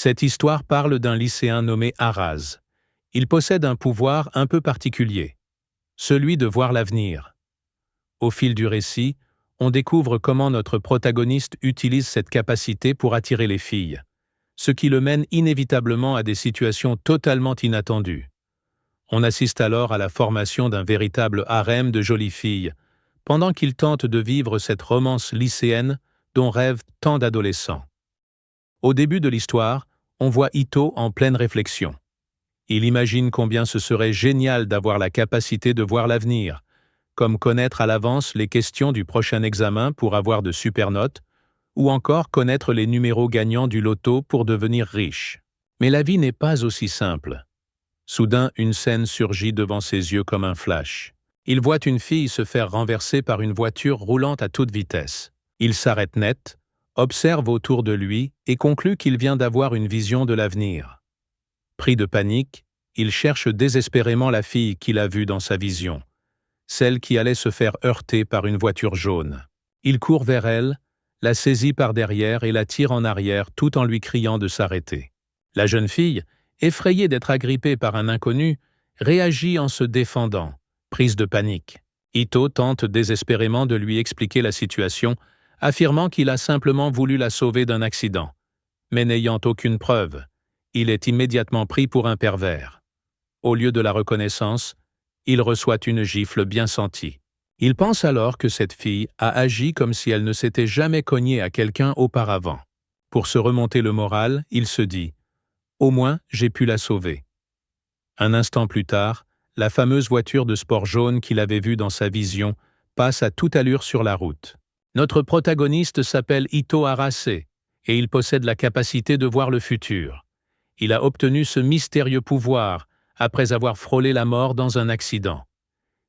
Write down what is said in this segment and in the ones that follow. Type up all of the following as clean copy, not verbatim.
Cette histoire parle d'un lycéen nommé Araz. Il possède un pouvoir un peu particulier, celui de voir l'avenir. Au fil du récit, on découvre comment notre protagoniste utilise cette capacité pour attirer les filles, ce qui le mène inévitablement à des situations totalement inattendues. On assiste alors à la formation d'un véritable harem de jolies filles, pendant qu'il tente de vivre cette romance lycéenne dont rêvent tant d'adolescents. Au début de l'histoire, on voit Ito en pleine réflexion. Il imagine combien ce serait génial d'avoir la capacité de voir l'avenir, comme connaître à l'avance les questions du prochain examen pour avoir de super notes, ou encore connaître les numéros gagnants du loto pour devenir riche. Mais la vie n'est pas aussi simple. Soudain, une scène surgit devant ses yeux comme un flash. Il voit une fille se faire renverser par une voiture roulant à toute vitesse. Il s'arrête net, observe autour de lui et conclut qu'il vient d'avoir une vision de l'avenir. Pris de panique, il cherche désespérément la fille qu'il a vue dans sa vision, celle qui allait se faire heurter par une voiture jaune. Il court vers elle, la saisit par derrière et la tire en arrière tout en lui criant de s'arrêter. La jeune fille, effrayée d'être agrippée par un inconnu, réagit en se défendant, prise de panique. Ito tente désespérément de lui expliquer la situation, affirmant qu'il a simplement voulu la sauver d'un accident. Mais n'ayant aucune preuve, il est immédiatement pris pour un pervers. Au lieu de la reconnaissance, il reçoit une gifle bien sentie. Il pense alors que cette fille a agi comme si elle ne s'était jamais cognée à quelqu'un auparavant. Pour se remonter le moral, il se dit « Au moins, j'ai pu la sauver ». Un instant plus tard, la fameuse voiture de sport jaune qu'il avait vue dans sa vision passe à toute allure sur la route. Notre protagoniste s'appelle Ito Arase et il possède la capacité de voir le futur. Il a obtenu ce mystérieux pouvoir après avoir frôlé la mort dans un accident.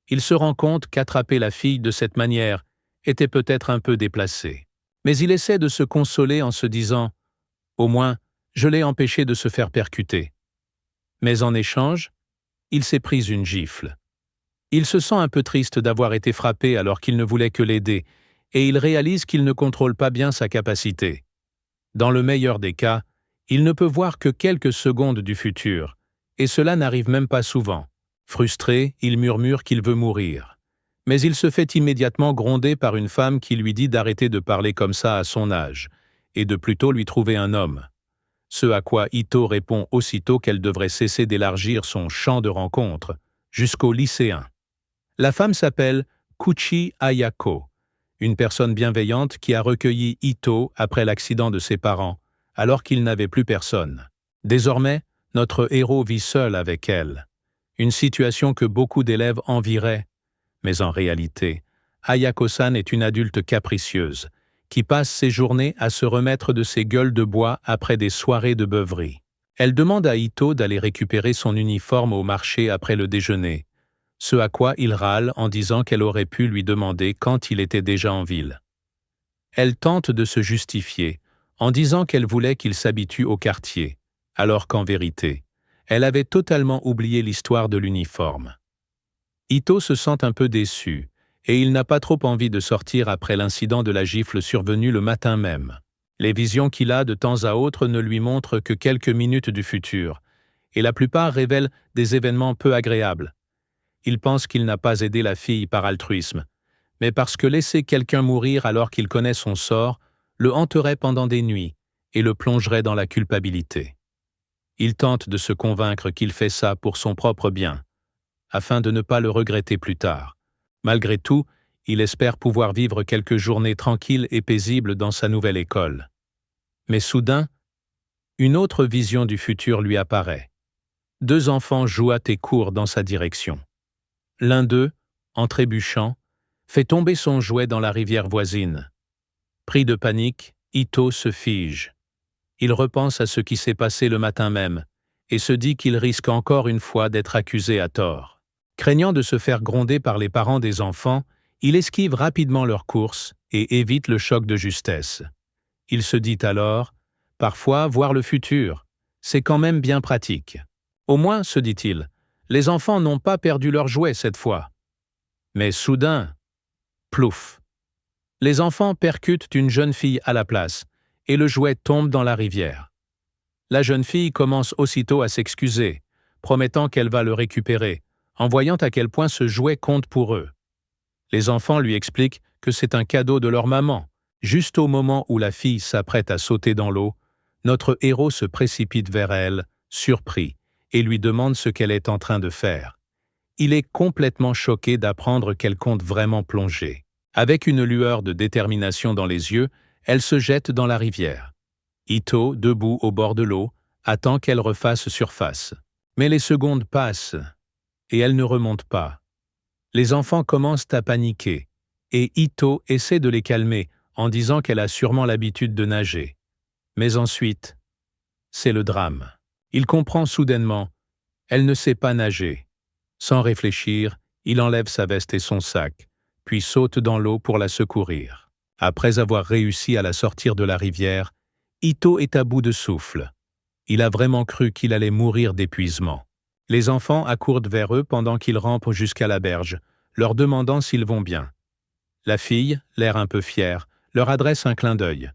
Il se rend compte qu'attraper la fille de cette manière était peut-être un peu déplacé. Mais il essaie de se consoler en se disant « Au moins, je l'ai empêché de se faire percuter ». Mais en échange, il s'est pris une gifle. Il se sent un peu triste d'avoir été frappé alors qu'il ne voulait que l'aider, et il réalise qu'il ne contrôle pas bien sa capacité. Dans le meilleur des cas, il ne peut voir que quelques secondes du futur, et cela n'arrive même pas souvent. Frustré, il murmure qu'il veut mourir. Mais il se fait immédiatement gronder par une femme qui lui dit d'arrêter de parler comme ça à son âge, et de plutôt lui trouver un homme. Ce à quoi Ito répond aussitôt qu'elle devrait cesser d'élargir son champ de rencontres, jusqu'au lycéen. La femme s'appelle Kuchi Ayako, une personne bienveillante qui a recueilli Ito après l'accident de ses parents, alors qu'il n'avait plus personne. Désormais, notre héros vit seul avec elle. Une situation que beaucoup d'élèves envieraient. Mais en réalité, Ayako-san est une adulte capricieuse, qui passe ses journées à se remettre de ses gueules de bois après des soirées de beuverie. Elle demande à Ito d'aller récupérer son uniforme au marché après le déjeuner, ce à quoi il râle en disant qu'elle aurait pu lui demander quand il était déjà en ville. Elle tente de se justifier, en disant qu'elle voulait qu'il s'habitue au quartier, alors qu'en vérité, elle avait totalement oublié l'histoire de l'uniforme. Ito se sent un peu déçu, et il n'a pas trop envie de sortir après l'incident de la gifle survenue le matin même. Les visions qu'il a de temps à autre ne lui montrent que quelques minutes du futur, et la plupart révèlent des événements peu agréables. Il pense qu'il n'a pas aidé la fille par altruisme, mais parce que laisser quelqu'un mourir alors qu'il connaît son sort le hanterait pendant des nuits et le plongerait dans la culpabilité. Il tente de se convaincre qu'il fait ça pour son propre bien, afin de ne pas le regretter plus tard. Malgré tout, il espère pouvoir vivre quelques journées tranquilles et paisibles dans sa nouvelle école. Mais soudain, une autre vision du futur lui apparaît. 2 enfants jouent et courent dans sa direction. L'un d'eux, en trébuchant, fait tomber son jouet dans la rivière voisine. Pris de panique, Ito se fige. Il repense à ce qui s'est passé le matin même et se dit qu'il risque encore une fois d'être accusé à tort. Craignant de se faire gronder par les parents des enfants, il esquive rapidement leurs courses et évite le choc de justesse. Il se dit alors « Parfois, voir le futur, c'est quand même bien pratique. Au moins, se dit-il, les enfants n'ont pas perdu leur jouet cette fois. » Mais soudain, plouf! Les enfants percutent une jeune fille à la place, et le jouet tombe dans la rivière. La jeune fille commence aussitôt à s'excuser, promettant qu'elle va le récupérer, en voyant à quel point ce jouet compte pour eux. Les enfants lui expliquent que c'est un cadeau de leur maman. Juste au moment où la fille s'apprête à sauter dans l'eau, notre héros se précipite vers elle, surpris, et lui demande ce qu'elle est en train de faire. Il est complètement choqué d'apprendre qu'elle compte vraiment plonger. Avec une lueur de détermination dans les yeux, elle se jette dans la rivière. Ito, debout au bord de l'eau, attend qu'elle refasse surface. Mais les secondes passent, et elle ne remonte pas. Les enfants commencent à paniquer, et Ito essaie de les calmer en disant qu'elle a sûrement l'habitude de nager. Mais ensuite, c'est le drame. Il comprend soudainement, elle ne sait pas nager. Sans réfléchir, il enlève sa veste et son sac, puis saute dans l'eau pour la secourir. Après avoir réussi à la sortir de la rivière, Ito est à bout de souffle. Il a vraiment cru qu'il allait mourir d'épuisement. Les enfants accourent vers eux pendant qu'ils rampent jusqu'à la berge, leur demandant s'ils vont bien. La fille, l'air un peu fière, leur adresse un clin d'œil.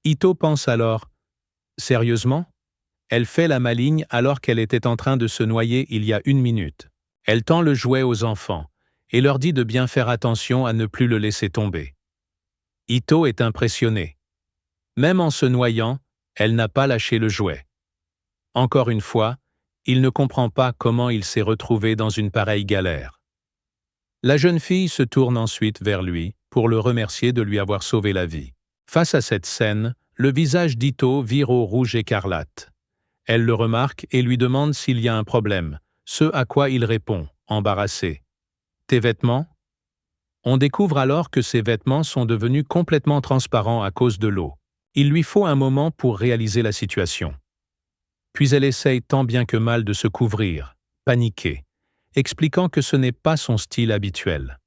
Ito pense alors « Sérieusement ?» Elle fait la maligne alors qu'elle était en train de se noyer il y a 1 minute. Elle tend le jouet aux enfants et leur dit de bien faire attention à ne plus le laisser tomber. Ito est impressionné. Même en se noyant, elle n'a pas lâché le jouet. Encore une fois, il ne comprend pas comment il s'est retrouvé dans une pareille galère. La jeune fille se tourne ensuite vers lui pour le remercier de lui avoir sauvé la vie. Face à cette scène, le visage d'Ito vire au rouge écarlate. Elle le remarque et lui demande s'il y a un problème, ce à quoi il répond, embarrassé. « Tes vêtements ?» On découvre alors que ses vêtements sont devenus complètement transparents à cause de l'eau. Il lui faut un moment pour réaliser la situation. Puis elle essaye tant bien que mal de se couvrir, paniquée, expliquant que ce n'est pas son style habituel.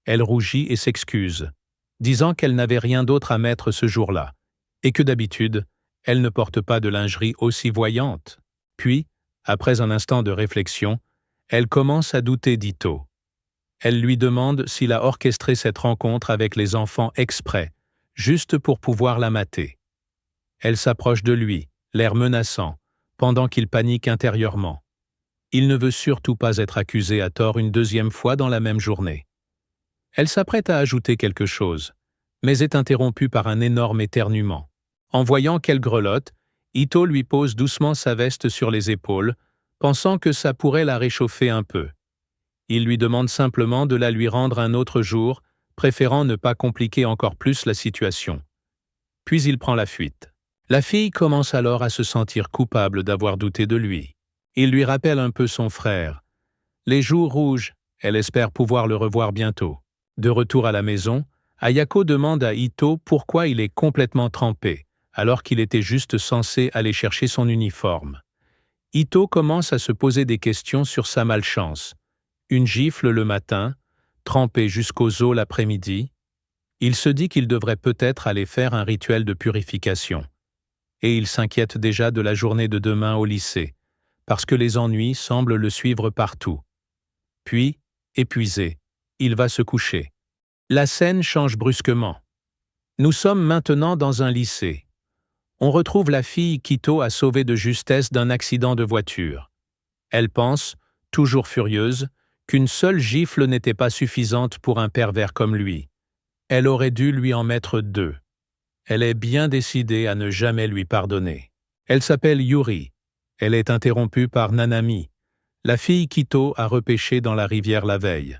Elle rougit et s'excuse, disant qu'elle n'avait rien d'autre à mettre ce jour-là, et que d'habitude, elle ne porte pas de lingerie aussi voyante. Puis, après un instant de réflexion, elle commence à douter d'Ito. Elle lui demande s'il a orchestré cette rencontre avec les enfants exprès, juste pour pouvoir la mater. Elle s'approche de lui, l'air menaçant, pendant qu'il panique intérieurement. Il ne veut surtout pas être accusé à tort une 2e fois dans la même journée. Elle s'apprête à ajouter quelque chose, mais est interrompue par un énorme éternuement. En voyant qu'elle grelotte, Ito lui pose doucement sa veste sur les épaules, pensant que ça pourrait la réchauffer un peu. Il lui demande simplement de la lui rendre un autre jour, préférant ne pas compliquer encore plus la situation. Puis il prend la fuite. La fille commence alors à se sentir coupable d'avoir douté de lui. Il lui rappelle un peu son frère. Les joues rouges, elle espère pouvoir le revoir bientôt. De retour à la maison, Ayako demande à Ito pourquoi il est complètement trempé, alors qu'il était juste censé aller chercher son uniforme. Ito commence à se poser des questions sur sa malchance. Une gifle le matin, trempé jusqu'aux os l'après-midi. Il se dit qu'il devrait peut-être aller faire un rituel de purification. Et il s'inquiète déjà de la journée de demain au lycée, parce que les ennuis semblent le suivre partout. Puis, épuisé, il va se coucher. La scène change brusquement. Nous sommes maintenant dans un lycée. On retrouve la fille qu'Ito a sauvée de justesse d'un accident de voiture. Elle pense, toujours furieuse, qu'une seule gifle n'était pas suffisante pour un pervers comme lui. Elle aurait dû lui en mettre 2. Elle est bien décidée à ne jamais lui pardonner. Elle s'appelle Yuri. Elle est interrompue par Nanami, la fille qu'Ito a repêchée dans la rivière la veille.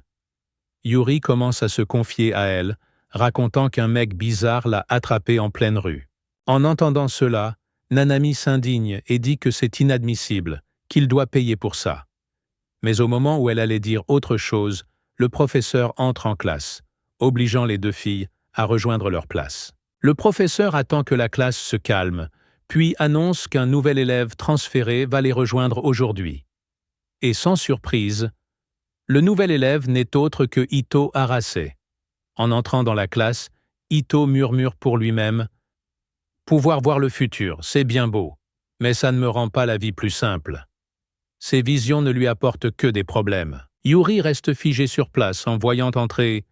Yuri commence à se confier à elle, racontant qu'un mec bizarre l'a attrapée en pleine rue. En entendant cela, Nanami s'indigne et dit que c'est inadmissible, qu'il doit payer pour ça. Mais au moment où elle allait dire autre chose, le professeur entre en classe, obligeant les 2 filles à rejoindre leur place. Le professeur attend que la classe se calme, puis annonce qu'un nouvel élève transféré va les rejoindre aujourd'hui. Et sans surprise, le nouvel élève n'est autre que Ito Arase. En entrant dans la classe, Ito murmure pour lui-même « Pouvoir voir le futur, c'est bien beau, mais ça ne me rend pas la vie plus simple. » Ces visions ne lui apportent que des problèmes. Yuri reste figé sur place en voyant entrer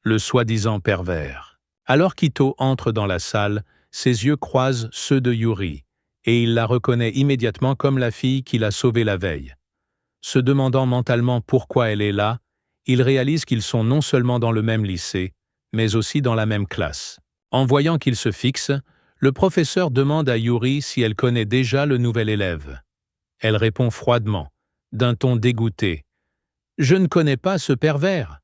le soi-disant pervers. Alors qu'Ito entre dans la salle, ses yeux croisent ceux de Yuri, et il la reconnaît immédiatement comme la fille qu'il a sauvée la veille. Se demandant mentalement pourquoi elle est là, il réalise qu'ils sont non seulement dans le même lycée, mais aussi dans la même classe. En voyant qu'ils se fixent, le professeur demande à Yuri si elle connaît déjà le nouvel élève. Elle répond froidement, d'un ton dégoûté. « Je ne connais pas ce pervers !»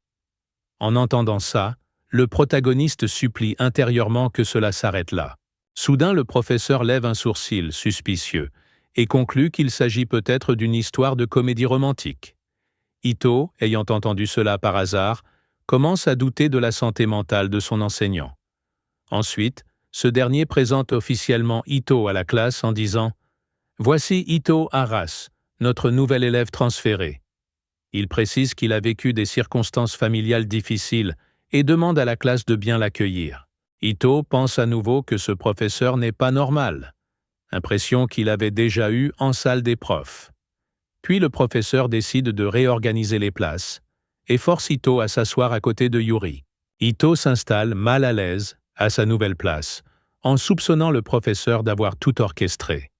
En entendant ça, le protagoniste supplie intérieurement que cela s'arrête là. Soudain, le professeur lève un sourcil suspicieux et conclut qu'il s'agit peut-être d'une histoire de comédie romantique. Ito, ayant entendu cela par hasard, commence à douter de la santé mentale de son enseignant. Ensuite, ce dernier présente officiellement Ito à la classe en disant « Voici Ito Arras, notre nouvel élève transféré ». Il précise qu'il a vécu des circonstances familiales difficiles et demande à la classe de bien l'accueillir. Ito pense à nouveau que ce professeur n'est pas normal, impression qu'il avait déjà eue en salle des profs. Puis le professeur décide de réorganiser les places et force Ito à s'asseoir à côté de Yuri. Ito s'installe mal à l'aise à sa nouvelle place, en soupçonnant le professeur d'avoir tout orchestré.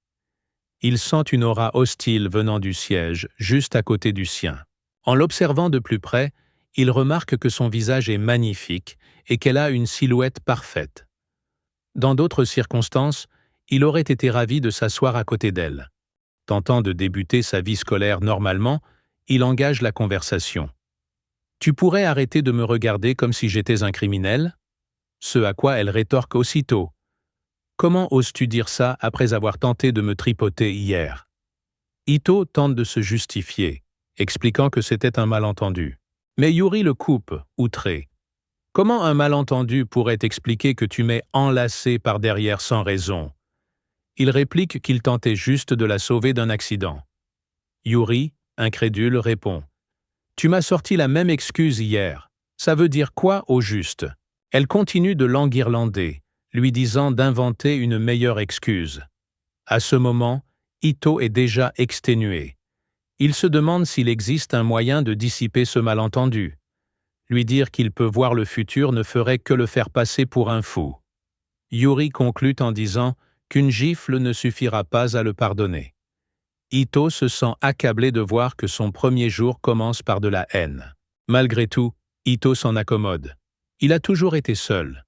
Il sent une aura hostile venant du siège, juste à côté du sien. En l'observant de plus près, il remarque que son visage est magnifique et qu'elle a une silhouette parfaite. Dans d'autres circonstances, il aurait été ravi de s'asseoir à côté d'elle. Tentant de débuter sa vie scolaire normalement, il engage la conversation. « Tu pourrais arrêter de me regarder comme si j'étais un criminel ?» Ce à quoi elle rétorque aussitôt. « Comment oses-tu dire ça après avoir tenté de me tripoter hier ?» Ito tente de se justifier, expliquant que c'était un malentendu. Mais Yuri le coupe, outré. « Comment un malentendu pourrait expliquer que tu m'aies enlacé par derrière sans raison ?» Il réplique qu'il tentait juste de la sauver d'un accident. Yuri, incrédule, répond « Tu m'as sorti la même excuse hier. Ça veut dire quoi au juste ?» Elle continue de l'enguirlander, lui disant d'inventer une meilleure excuse. À ce moment, Ito est déjà exténué. Il se demande s'il existe un moyen de dissiper ce malentendu. Lui dire qu'il peut voir le futur ne ferait que le faire passer pour un fou. Yuri conclut en disant qu'une gifle ne suffira pas à le pardonner. Ito se sent accablé de voir que son premier jour commence par de la haine. Malgré tout, Ito s'en accommode. Il a toujours été seul.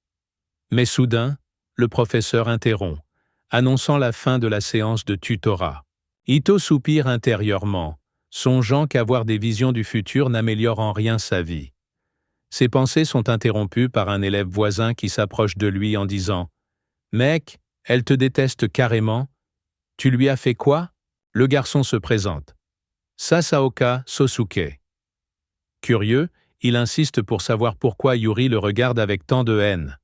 Mais soudain, le professeur interrompt, annonçant la fin de la séance de tutorat. Ito soupire intérieurement, songeant qu'avoir des visions du futur n'améliore en rien sa vie. Ses pensées sont interrompues par un élève voisin qui s'approche de lui en disant « Mec, elle te déteste carrément. Tu lui as fait quoi ?» Le garçon se présente. « Sasaoka Sosuke. » Curieux, il insiste pour savoir pourquoi Yuri le regarde avec tant de haine.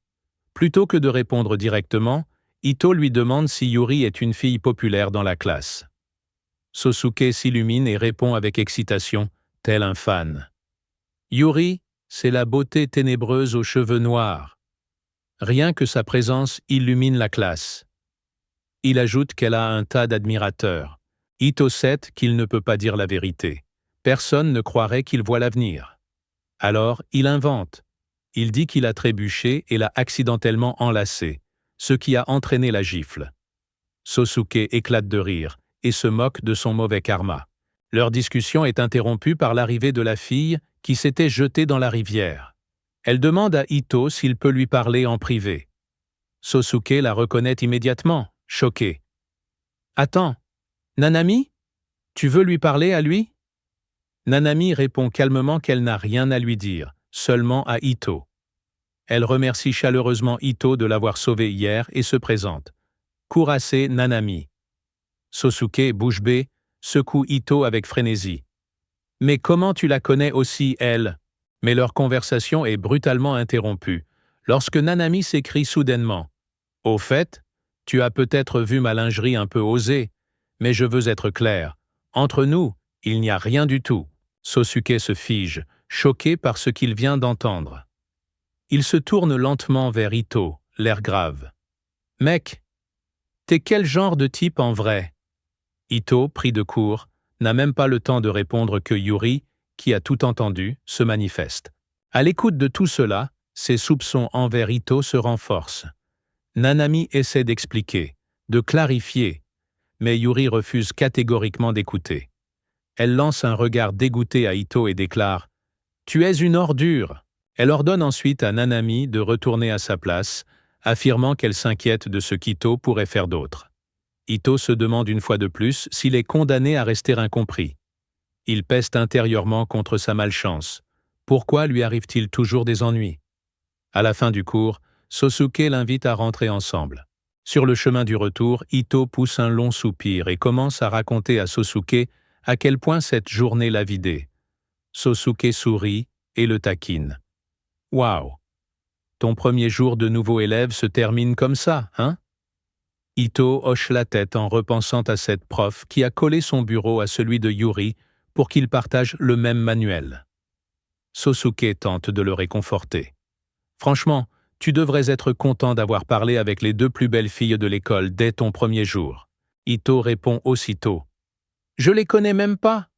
Plutôt que de répondre directement, Ito lui demande si Yuri est une fille populaire dans la classe. Sosuke s'illumine et répond avec excitation, tel un fan. Yuri, c'est la beauté ténébreuse aux cheveux noirs. Rien que sa présence illumine la classe. Il ajoute qu'elle a un tas d'admirateurs. Ito sait qu'il ne peut pas dire la vérité. Personne ne croirait qu'il voit l'avenir. Alors, il invente. Il dit qu'il a trébuché et l'a accidentellement enlacé, ce qui a entraîné la gifle. Sosuke éclate de rire et se moque de son mauvais karma. Leur discussion est interrompue par l'arrivée de la fille qui s'était jetée dans la rivière. Elle demande à Ito s'il peut lui parler en privé. Sosuke la reconnaît immédiatement, choqué. « Attends, Nanami? Tu veux lui parler à lui ?» Nanami répond calmement qu'elle n'a rien à lui dire, seulement à Ito. Elle remercie chaleureusement Ito de l'avoir sauvée hier et se présente. Kurase Nanami. Sosuke, bouche bée, secoue Ito avec frénésie. « Mais comment tu la connais aussi, elle ?» Mais leur conversation est brutalement interrompue, lorsque Nanami s'écrie soudainement. « Au fait, tu as peut-être vu ma lingerie un peu osée, mais je veux être clair. Entre nous, il n'y a rien du tout. » Sosuke se fige, choqué par ce qu'il vient d'entendre. Il se tourne lentement vers Ito, l'air grave. « Mec, t'es quel genre de type en vrai ?» Ito, pris de court, n'a même pas le temps de répondre que Yuri, qui a tout entendu, se manifeste. À l'écoute de tout cela, ses soupçons envers Ito se renforcent. Nanami essaie d'expliquer, de clarifier, mais Yuri refuse catégoriquement d'écouter. Elle lance un regard dégoûté à Ito et déclare « Tu es une ordure !» Elle ordonne ensuite à Nanami de retourner à sa place, affirmant qu'elle s'inquiète de ce qu'Ito pourrait faire d'autre. Ito se demande une fois de plus s'il est condamné à rester incompris. Il peste intérieurement contre sa malchance. Pourquoi lui arrive-t-il toujours des ennuis? À la fin du cours, Sosuke l'invite à rentrer ensemble. Sur le chemin du retour, Ito pousse un long soupir et commence à raconter à Sosuke à quel point cette journée l'a vidé. Sosuke sourit et le taquine. « Waouh! Ton premier jour de nouveau élève se termine comme ça, hein ?» Ito hoche la tête en repensant à cette prof qui a collé son bureau à celui de Yuri pour qu'ils partagent le même manuel. Sosuke tente de le réconforter. « Franchement, tu devrais être content d'avoir parlé avec les deux plus belles filles de l'école dès ton premier jour. » Ito répond aussitôt. « Je les connais même pas.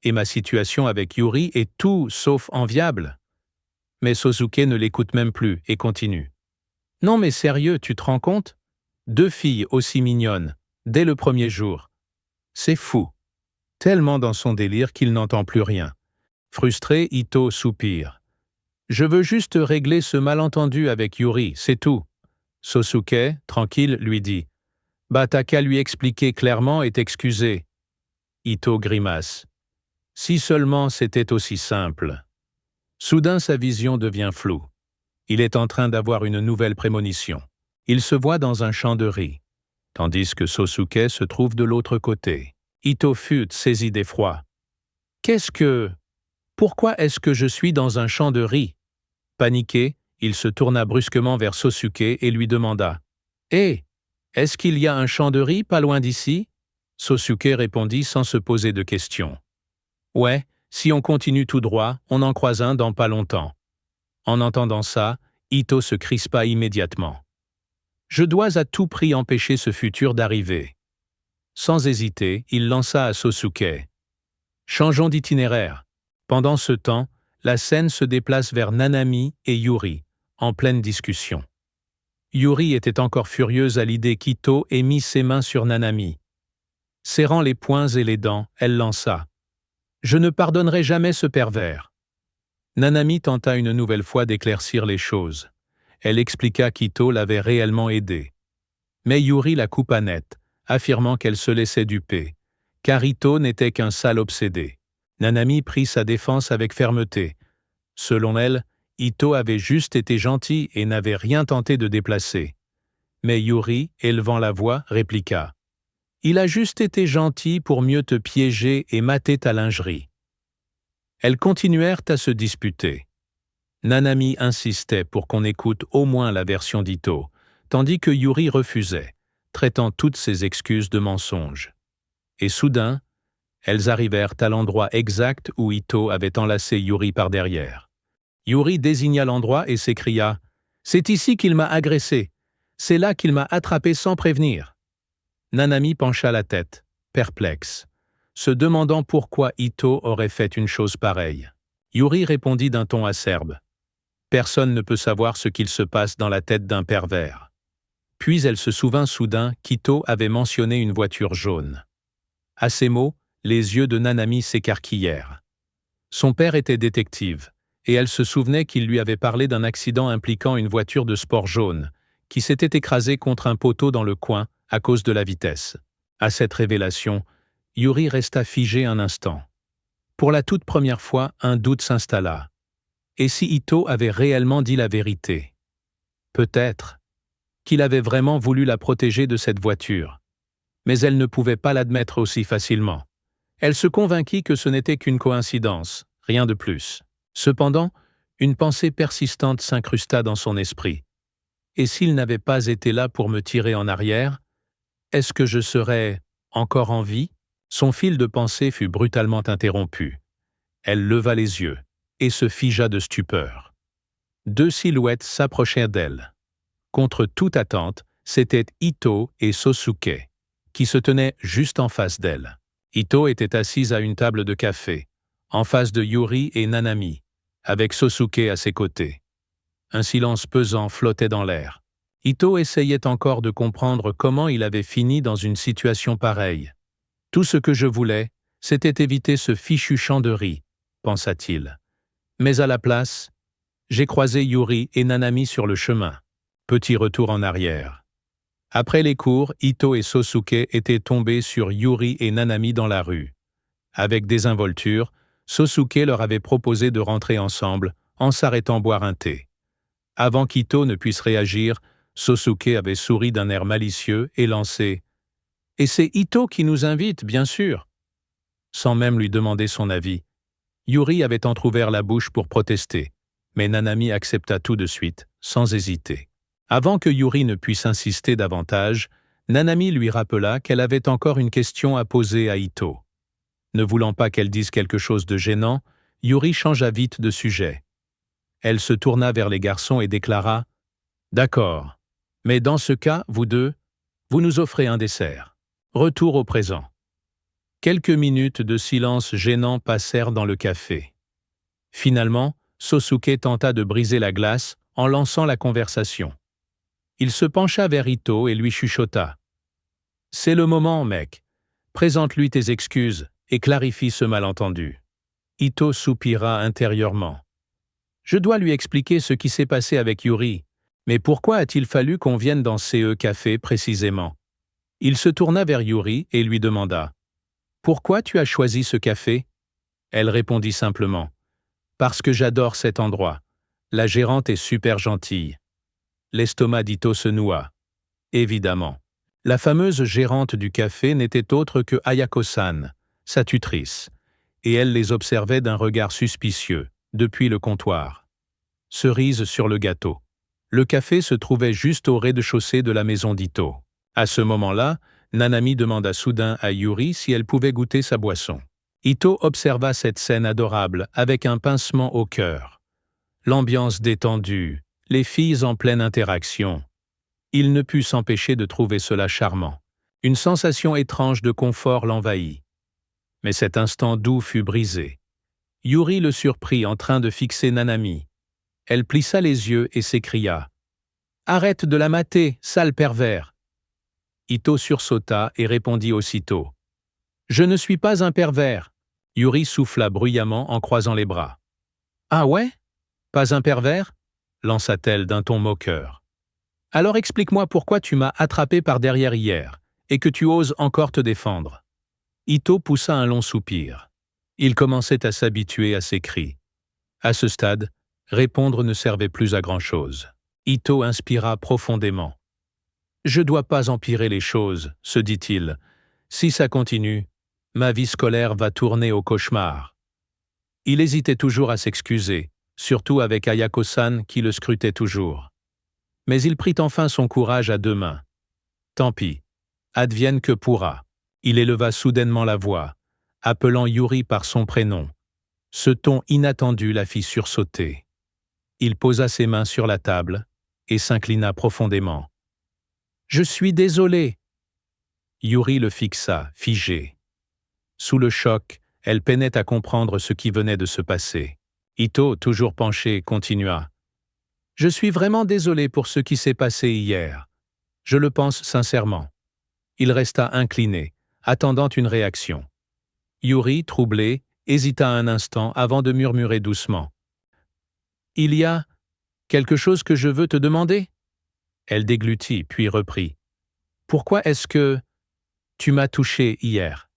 Et ma situation avec Yuri est tout sauf enviable. » Mais Sosuke ne l'écoute même plus et continue. « Non mais sérieux, tu te rends compte? 2 filles aussi mignonnes, dès le premier jour. C'est fou. » Tellement dans son délire qu'il n'entend plus rien. Frustré, Ito soupire. « Je veux juste régler ce malentendu avec Yuri, c'est tout. » Sosuke, tranquille, lui dit. « Bah t'as qu'à lui expliquer clairement et t'excuser. » Ito grimace. « Si seulement c'était aussi simple. » Soudain sa vision devient floue. Il est en train d'avoir une nouvelle prémonition. Il se voit dans un champ de riz, tandis que Sosuke se trouve de l'autre côté. Ito fut saisi d'effroi. « Qu'est-ce que... Pourquoi est-ce que je suis dans un champ de riz ?» Paniqué, il se tourna brusquement vers Sosuke et lui demanda « Hé, est-ce qu'il y a un champ de riz pas loin d'ici ?» Sosuke répondit sans se poser de questions. « Ouais, si on continue tout droit, on en croise un dans pas longtemps. » En entendant ça, Ito se crispa immédiatement. « Je dois à tout prix empêcher ce futur d'arriver. » Sans hésiter, il lança à Sosuke. « Changeons d'itinéraire. » Pendant ce temps, la scène se déplace vers Nanami et Yuri, en pleine discussion. Yuri était encore furieuse à l'idée qu'Ito ait mis ses mains sur Nanami. Serrant les poings et les dents, elle lança. « Je ne pardonnerai jamais ce pervers. » Nanami tenta une nouvelle fois d'éclaircir les choses. Elle expliqua qu'Ito l'avait réellement aidée. Mais Yuri la coupa net, affirmant qu'elle se laissait duper, car Ito n'était qu'un sale obsédé. Nanami prit sa défense avec fermeté. Selon elle, Ito avait juste été gentil et n'avait rien tenté de déplacer. Mais Yuri, élevant la voix, répliqua. « Il a juste été gentil pour mieux te piéger et mater ta lingerie. » Elles continuèrent à se disputer. Nanami insistait pour qu'on écoute au moins la version d'Ito, tandis que Yuri refusait, traitant toutes ses excuses de mensonges. Et soudain, elles arrivèrent à l'endroit exact où Ito avait enlacé Yuri par derrière. Yuri désigna l'endroit et s'écria « C'est ici qu'il m'a agressé. C'est là qu'il m'a attrapé sans prévenir. » Nanami pencha la tête, perplexe, se demandant pourquoi Ito aurait fait une chose pareille. Yuri répondit d'un ton acerbe. « Personne ne peut savoir ce qu'il se passe dans la tête d'un pervers. » Puis elle se souvint soudain qu'Ito avait mentionné une voiture jaune. À ces mots, les yeux de Nanami s'écarquillèrent. Son père était détective, et elle se souvenait qu'il lui avait parlé d'un accident impliquant une voiture de sport jaune, qui s'était écrasée contre un poteau dans le coin à cause de la vitesse. À cette révélation, Yuri resta figé un instant. Pour la toute première fois, un doute s'installa. Et si Ito avait réellement dit la vérité? Peut-être qu'il avait vraiment voulu la protéger de cette voiture. Mais elle ne pouvait pas l'admettre aussi facilement. Elle se convainquit que ce n'était qu'une coïncidence, rien de plus. Cependant, une pensée persistante s'incrusta dans son esprit. Et s'il n'avait pas été là pour me tirer en arrière, est-ce que je serais encore en vie? Son fil de pensée fut brutalement interrompu. Elle leva les yeux et se figea de stupeur. 2 silhouettes s'approchèrent d'elle. Contre toute attente, c'étaient Ito et Sosuke, qui se tenaient juste en face d'elle. Ito était assise à une table de café, en face de Yuri et Nanami, avec Sosuke à ses côtés. Un silence pesant flottait dans l'air. Ito essayait encore de comprendre comment il avait fini dans une situation pareille. Tout ce que je voulais, c'était éviter ce fichu champ de riz, pensa-t-il. Mais à la place, j'ai croisé Yuri et Nanami sur le chemin. Petit retour en arrière. Après les cours, Ito et Sosuke étaient tombés sur Yuri et Nanami dans la rue. Avec désinvolture, Sosuke leur avait proposé de rentrer ensemble, en s'arrêtant boire un thé. Avant qu'Ito ne puisse réagir, Sosuke avait souri d'un air malicieux et lancé « Et c'est Ito qui nous invite, bien sûr !» Sans même lui demander son avis. Yuri avait entrouvert la bouche pour protester, mais Nanami accepta tout de suite, sans hésiter. Avant que Yuri ne puisse insister davantage, Nanami lui rappela qu'elle avait encore une question à poser à Ito. Ne voulant pas qu'elle dise quelque chose de gênant, Yuri changea vite de sujet. Elle se tourna vers les garçons et déclara « D'accord, mais dans ce cas, vous deux, vous nous offrez un dessert. Retour au présent. » Quelques minutes de silence gênant passèrent dans le café. Finalement, Sosuke tenta de briser la glace en lançant la conversation. Il se pencha vers Ito et lui chuchota. « C'est le moment, mec. Présente-lui tes excuses et clarifie ce malentendu. » Ito soupira intérieurement. « Je dois lui expliquer ce qui s'est passé avec Yuri. Mais pourquoi a-t-il fallu qu'on vienne dans CE Café précisément ?» Il se tourna vers Yuri et lui demanda « Pourquoi tu as choisi ce café ?» Elle répondit simplement « Parce que j'adore cet endroit. La gérante est super gentille. » L'estomac d'Ito se noua. Évidemment. La fameuse gérante du café n'était autre que Ayako-san, sa tutrice, et elle les observait d'un regard suspicieux, depuis le comptoir. Cerise sur le gâteau. Le café se trouvait juste au rez-de-chaussée de la maison d'Ito. À ce moment-là, Nanami demanda soudain à Yuri si elle pouvait goûter sa boisson. Ito observa cette scène adorable avec un pincement au cœur. L'ambiance détendue, les filles en pleine interaction. Il ne put s'empêcher de trouver cela charmant. Une sensation étrange de confort l'envahit. Mais cet instant doux fut brisé. Yuri le surprit en train de fixer Nanami. Elle plissa les yeux et s'écria « Arrête de la mater, sale pervers !» Ito sursauta et répondit aussitôt « Je ne suis pas un pervers !» Yuri souffla bruyamment en croisant les bras. « Ah ouais? Pas un pervers ?» lança-t-elle d'un ton moqueur. « Alors explique-moi pourquoi tu m'as attrapé par derrière hier, et que tu oses encore te défendre. » Ito poussa un long soupir. Il commençait à s'habituer à ses cris. À ce stade, répondre ne servait plus à grand-chose. Ito inspira profondément. « Je dois pas empirer les choses, se dit-il. Si ça continue, ma vie scolaire va tourner au cauchemar. » Il hésitait toujours à s'excuser, surtout avec Ayako-san qui le scrutait toujours. Mais il prit enfin son courage à deux mains. Tant pis, advienne que pourra. Il éleva soudainement la voix, appelant Yuri par son prénom. Ce ton inattendu la fit sursauter. Il posa ses mains sur la table et s'inclina profondément. « Je suis désolé !» Yuri le fixa, figé. Sous le choc, elle peinait à comprendre ce qui venait de se passer. Ito, toujours penché, continua. « Je suis vraiment désolé pour ce qui s'est passé hier. Je le pense sincèrement. » Il resta incliné, attendant une réaction. Yuri, troublé, hésita un instant avant de murmurer doucement. « Il y a quelque chose que je veux te demander ?» Elle déglutit, puis reprit. « Pourquoi est-ce que tu m'as touché hier ?»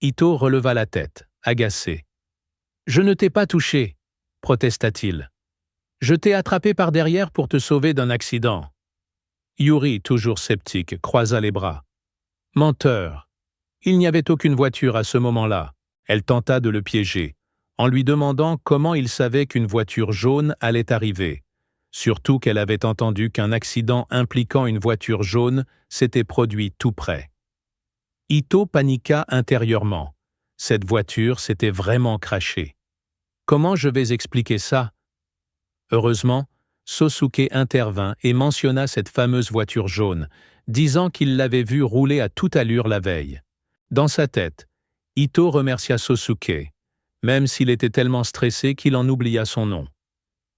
Ito releva la tête, agacé. « Je ne t'ai pas touché, » protesta-t-il. « Je t'ai attrapé par derrière pour te sauver d'un accident. » Yuri, toujours sceptique, croisa les bras. « Menteur ! Il n'y avait aucune voiture à ce moment-là. » Elle tenta de le piéger, en lui demandant comment il savait qu'une voiture jaune allait arriver, surtout qu'elle avait entendu qu'un accident impliquant une voiture jaune s'était produit tout près. Ito paniqua intérieurement. Cette voiture s'était vraiment crashée. Comment je vais expliquer ça? Heureusement, Sosuke intervint et mentionna cette fameuse voiture jaune, disant qu'il l'avait vue rouler à toute allure la veille. Dans sa tête, Ito remercia Sosuke, même s'il était tellement stressé qu'il en oublia son nom.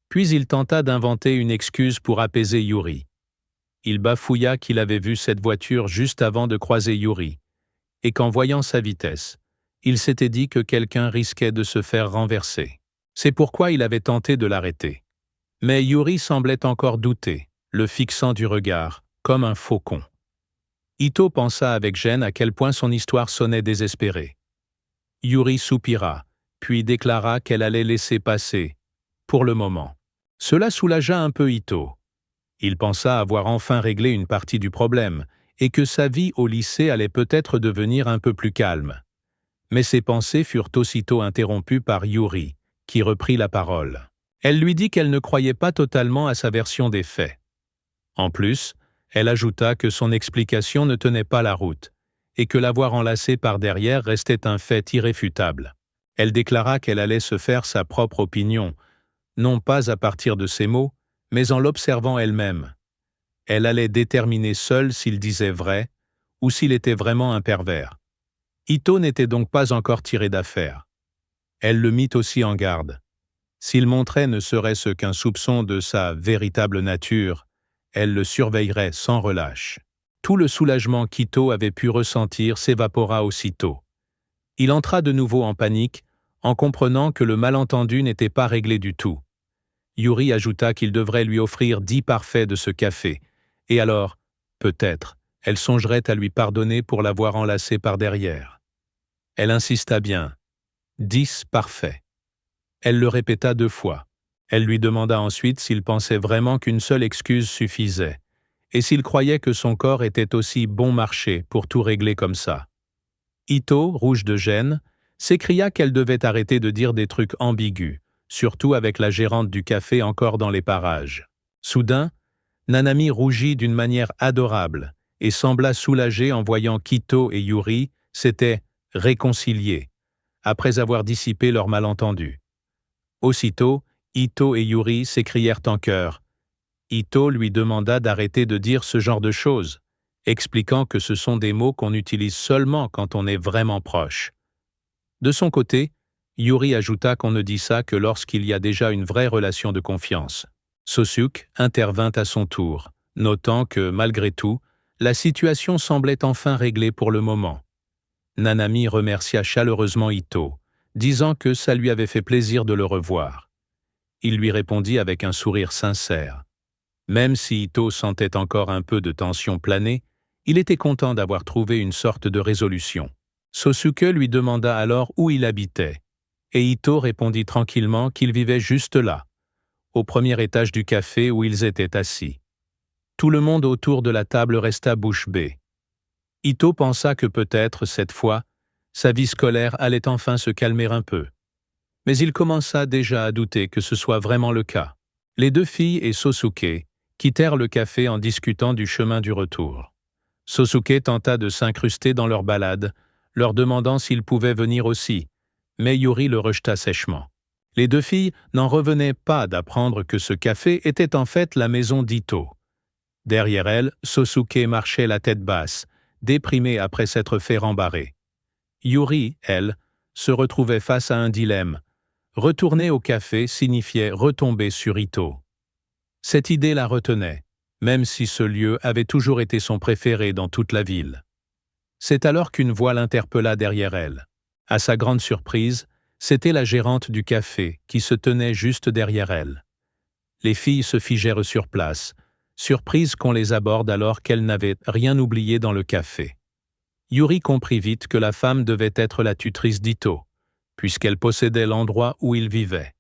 Puis il tenta d'inventer une excuse pour apaiser Yuri. Il bafouilla qu'il avait vu cette voiture juste avant de croiser Yuri, et qu'en voyant sa vitesse, il s'était dit que quelqu'un risquait de se faire renverser. C'est pourquoi il avait tenté de l'arrêter. Mais Yuri semblait encore douter, le fixant du regard, comme un faucon. Ito pensa avec gêne à quel point son histoire sonnait désespérée. Yuri soupira, puis déclara qu'elle allait laisser passer, pour le moment. Cela soulagea un peu Ito. Il pensa avoir enfin réglé une partie du problème, et que sa vie au lycée allait peut-être devenir un peu plus calme. Mais ses pensées furent aussitôt interrompues par Yuri, qui reprit la parole. Elle lui dit qu'elle ne croyait pas totalement à sa version des faits. En plus, elle ajouta que son explication ne tenait pas la route, et que l'avoir enlacé par derrière restait un fait irréfutable. Elle déclara qu'elle allait se faire sa propre opinion, non pas à partir de ses mots, mais en l'observant elle-même. Elle allait déterminer seule s'il disait vrai, ou s'il était vraiment un pervers. Ito n'était donc pas encore tiré d'affaire. Elle le mit aussi en garde. S'il montrait ne serait-ce qu'un soupçon de sa véritable nature, elle le surveillerait sans relâche. Tout le soulagement qu'Ito avait pu ressentir s'évapora aussitôt. Il entra de nouveau en panique, en comprenant que le malentendu n'était pas réglé du tout. Yuri ajouta qu'il devrait lui offrir 10 parfaits de ce café, et alors, peut-être, elle songerait à lui pardonner pour l'avoir enlacé par derrière. Elle insista bien. 10 parfaits. Elle le répéta 2 fois. Elle lui demanda ensuite s'il pensait vraiment qu'une seule excuse suffisait, et s'il croyait que son corps était aussi bon marché pour tout régler comme ça. Ito, rouge de gêne, s'écria qu'elle devait arrêter de dire des trucs ambigus, surtout avec la gérante du café encore dans les parages. Soudain, Nanami rougit d'une manière adorable et sembla soulagée en voyant qu'Ito et Yuri s'étaient réconciliés, après avoir dissipé leur malentendu. Aussitôt, Ito et Yuri s'écrièrent en chœur. Ito lui demanda d'arrêter de dire ce genre de choses, expliquant que ce sont des mots qu'on utilise seulement quand on est vraiment proche. De son côté, Yuri ajouta qu'on ne dit ça que lorsqu'il y a déjà une vraie relation de confiance. Sosuke intervint à son tour, notant que, malgré tout, la situation semblait enfin réglée pour le moment. Nanami remercia chaleureusement Ito, disant que ça lui avait fait plaisir de le revoir. Il lui répondit avec un sourire sincère. Même si Ito sentait encore un peu de tension planer, il était content d'avoir trouvé une sorte de résolution. Sosuke lui demanda alors où il habitait, et Ito répondit tranquillement qu'il vivait juste là, au premier étage du café où ils étaient assis. Tout le monde autour de la table resta bouche bée. Ito pensa que peut-être, cette fois, sa vie scolaire allait enfin se calmer un peu. Mais il commença déjà à douter que ce soit vraiment le cas. Les 2 filles et Sosuke quittèrent le café en discutant du chemin du retour. Sosuke tenta de s'incruster dans leur balade, leur demandant s'ils pouvaient venir aussi, mais Yuri le rejeta sèchement. Les 2 filles n'en revenaient pas d'apprendre que ce café était en fait la maison d'Ito. Derrière elle, Sosuke marchait la tête basse, déprimée après s'être fait rembarrer. Yuri, elle, se retrouvait face à un dilemme. Retourner au café signifiait retomber sur Ito. Cette idée la retenait, même si ce lieu avait toujours été son préféré dans toute la ville. C'est alors qu'une voix l'interpella derrière elle. À sa grande surprise, c'était la gérante du café qui se tenait juste derrière elle. Les filles se figèrent sur place, surprises qu'on les aborde alors qu'elles n'avaient rien oublié dans le café. Yuri comprit vite que la femme devait être la tutrice d'Ito, puisqu'elle possédait l'endroit où il vivait.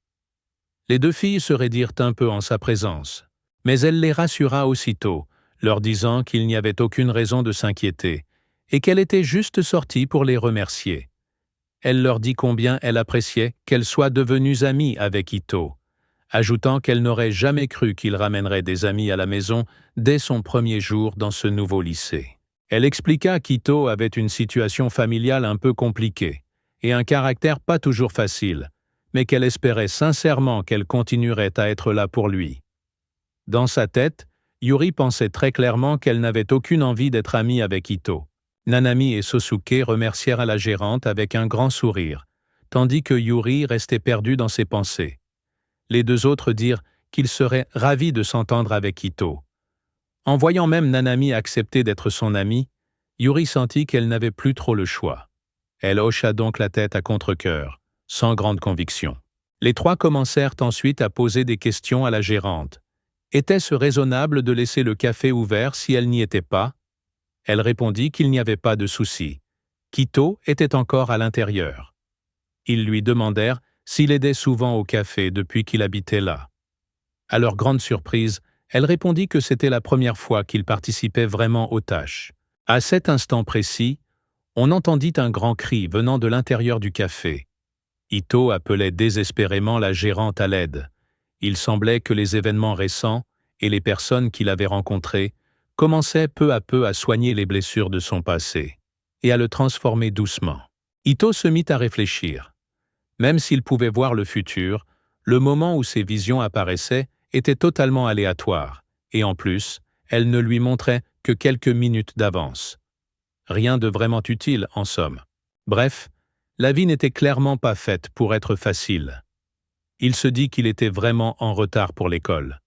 Les 2 filles se raidirent un peu en sa présence, mais elle les rassura aussitôt, leur disant qu'il n'y avait aucune raison de s'inquiéter, et qu'elle était juste sortie pour les remercier. Elle leur dit combien elle appréciait qu'elles soient devenues amies avec Ito, ajoutant qu'elle n'aurait jamais cru qu'il ramènerait des amis à la maison dès son premier jour dans ce nouveau lycée. Elle expliqua qu'Ito avait une situation familiale un peu compliquée et un caractère pas toujours facile, mais qu'elle espérait sincèrement qu'elle continuerait à être là pour lui. Dans sa tête, Yuri pensait très clairement qu'elle n'avait aucune envie d'être amie avec Ito. Nanami et Sosuke remercièrent la gérante avec un grand sourire, tandis que Yuri restait perdu dans ses pensées. Les 2 autres dirent qu'ils seraient ravis de s'entendre avec Ito. En voyant même Nanami accepter d'être son amie, Yuri sentit qu'elle n'avait plus trop le choix. Elle hocha donc la tête à contre-cœur, sans grande conviction. Les trois commencèrent ensuite à poser des questions à la gérante. Était-ce raisonnable de laisser le café ouvert si elle n'y était pas? Elle répondit qu'il n'y avait pas de souci. Kito était encore à l'intérieur. Ils lui demandèrent s'il aidait souvent au café depuis qu'il habitait là. À leur grande surprise, elle répondit que c'était la première fois qu'il participait vraiment aux tâches. À cet instant précis, on entendit un grand cri venant de l'intérieur du café. Ito appelait désespérément la gérante à l'aide. Il semblait que les événements récents et les personnes qu'il avait rencontrées commençaient peu à peu à soigner les blessures de son passé et à le transformer doucement. Ito se mit à réfléchir. Même s'il pouvait voir le futur, le moment où ses visions apparaissaient était totalement aléatoire, et en plus, elles ne lui montraient que quelques minutes d'avance. Rien de vraiment utile, en somme. Bref, la vie n'était clairement pas faite pour être facile. Il se dit qu'il était vraiment en retard pour l'école.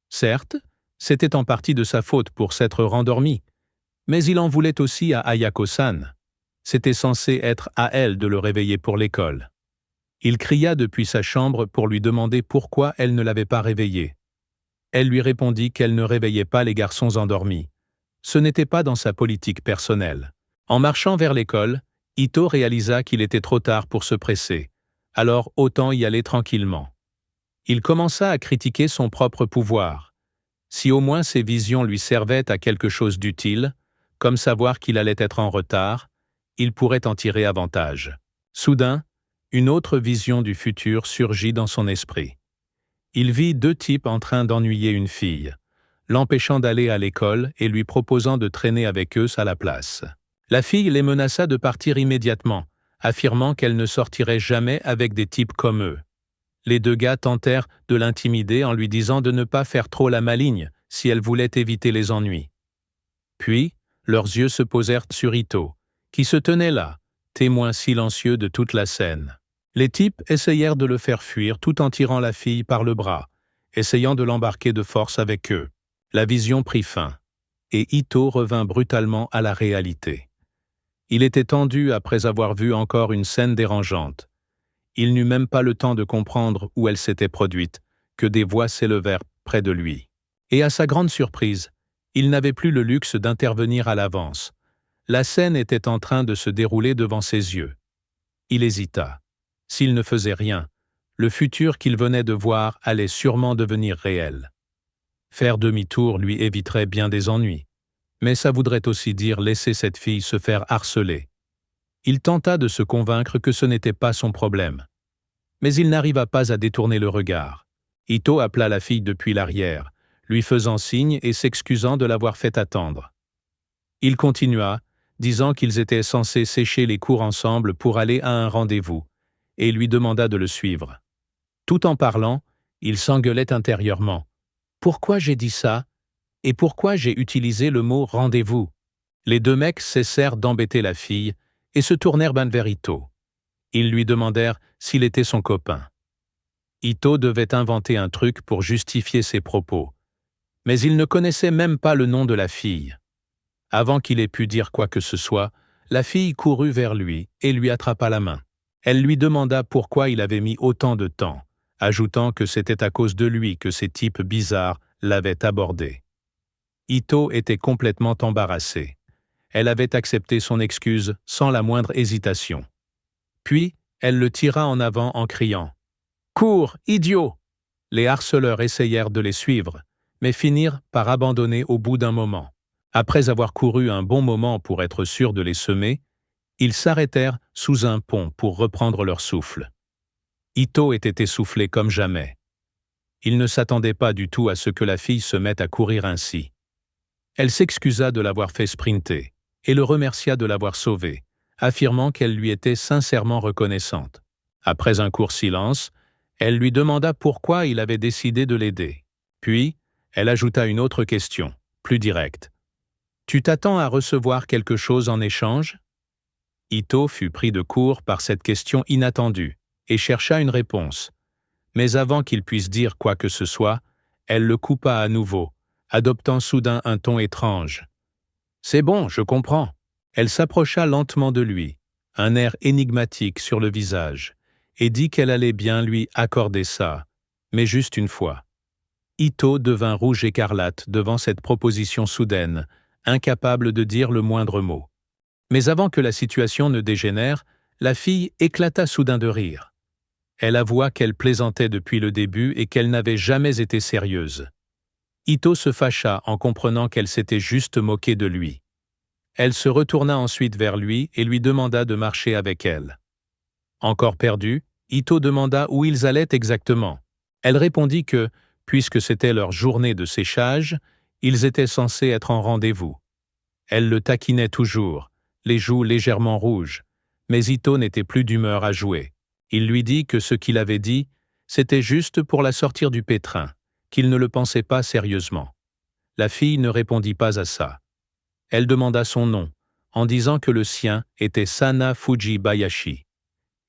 Certes, c'était en partie de sa faute pour s'être rendormi, mais il en voulait aussi à Ayako-san. C'était censé être à elle de le réveiller pour l'école. Il cria depuis sa chambre pour lui demander pourquoi elle ne l'avait pas réveillé. Elle lui répondit qu'elle ne réveillait pas les garçons endormis. Ce n'était pas dans sa politique personnelle. En marchant vers l'école, Ito réalisa qu'il était trop tard pour se presser, alors autant y aller tranquillement. Il commença à critiquer son propre pouvoir. Si au moins ses visions lui servaient à quelque chose d'utile, comme savoir qu'il allait être en retard, il pourrait en tirer avantage. Soudain, une autre vision du futur surgit dans son esprit. Il vit deux types en train d'ennuyer une fille, l'empêchant d'aller à l'école et lui proposant de traîner avec eux à la place. La fille les menaça de partir immédiatement, affirmant qu'elle ne sortirait jamais avec des types comme eux. Les deux gars tentèrent de l'intimider en lui disant de ne pas faire trop la maligne si elle voulait éviter les ennuis. Puis, leurs yeux se posèrent sur Ito, qui se tenait là, témoin silencieux de toute la scène. Les types essayèrent de le faire fuir tout en tirant la fille par le bras, essayant de l'embarquer de force avec eux. La vision prit fin, et Ito revint brutalement à la réalité. Il était tendu après avoir vu encore une scène dérangeante. Il n'eut même pas le temps de comprendre où elle s'était produite, que des voix s'élevèrent près de lui. Et à sa grande surprise, il n'avait plus le luxe d'intervenir à l'avance. La scène était en train de se dérouler devant ses yeux. Il hésita. S'il ne faisait rien, le futur qu'il venait de voir allait sûrement devenir réel. Faire demi-tour lui éviterait bien des ennuis, mais ça voudrait aussi dire laisser cette fille se faire harceler. Il tenta de se convaincre que ce n'était pas son problème. Mais il n'arriva pas à détourner le regard. Ito appela la fille depuis l'arrière, lui faisant signe et s'excusant de l'avoir fait attendre. Il continua, disant qu'ils étaient censés sécher les cours ensemble pour aller à un rendez-vous, et lui demanda de le suivre. Tout en parlant, il s'engueulait intérieurement. « Pourquoi j'ai dit ça? Et pourquoi j'ai utilisé le mot « rendez-vous » ?» Les deux mecs cessèrent d'embêter la fille et se tournèrent vers Ito. Ils lui demandèrent s'il était son copain. Ito devait inventer un truc pour justifier ses propos, mais il ne connaissait même pas le nom de la fille. Avant qu'il ait pu dire quoi que ce soit, la fille courut vers lui et lui attrapa la main. Elle lui demanda pourquoi il avait mis autant de temps, ajoutant que c'était à cause de lui que ces types bizarres l'avaient abordé. Ito était complètement embarrassé. Elle avait accepté son excuse sans la moindre hésitation. Puis, elle le tira en avant en criant « Cours, idiot !» Les harceleurs essayèrent de les suivre, mais finirent par abandonner au bout d'un moment. Après avoir couru un bon moment pour être sûrs de les semer, ils s'arrêtèrent sous un pont pour reprendre leur souffle. Ito était essoufflé comme jamais. Il ne s'attendait pas du tout à ce que la fille se mette à courir ainsi. Elle s'excusa de l'avoir fait sprinter et le remercia de l'avoir sauvé, affirmant qu'elle lui était sincèrement reconnaissante. Après un court silence, elle lui demanda pourquoi il avait décidé de l'aider. Puis, elle ajouta une autre question, plus directe. « Tu t'attends à recevoir quelque chose en échange ?» Ito fut pris de court par cette question inattendue et chercha une réponse. Mais avant qu'il puisse dire quoi que ce soit, elle le coupa à nouveau, adoptant soudain un ton étrange. « C'est bon, je comprends. » Elle s'approcha lentement de lui, un air énigmatique sur le visage, et dit qu'elle allait bien lui accorder ça, mais juste une fois. Ito devint rouge écarlate devant cette proposition soudaine, incapable de dire le moindre mot. Mais avant que la situation ne dégénère, la fille éclata soudain de rire. Elle avoua qu'elle plaisantait depuis le début et qu'elle n'avait jamais été sérieuse. Ito se fâcha en comprenant qu'elle s'était juste moquée de lui. Elle se retourna ensuite vers lui et lui demanda de marcher avec elle. Encore perdue, Ito demanda où ils allaient exactement. Elle répondit que, puisque c'était leur journée de séchage, ils étaient censés être en rendez-vous. Elle le taquinait toujours, les joues légèrement rouges, mais Ito n'était plus d'humeur à jouer. Il lui dit que ce qu'il avait dit, c'était juste pour la sortir du pétrin, qu'il ne le pensait pas sérieusement. La fille ne répondit pas à ça. Elle demanda son nom, en disant que le sien était Sana Fujibayashi.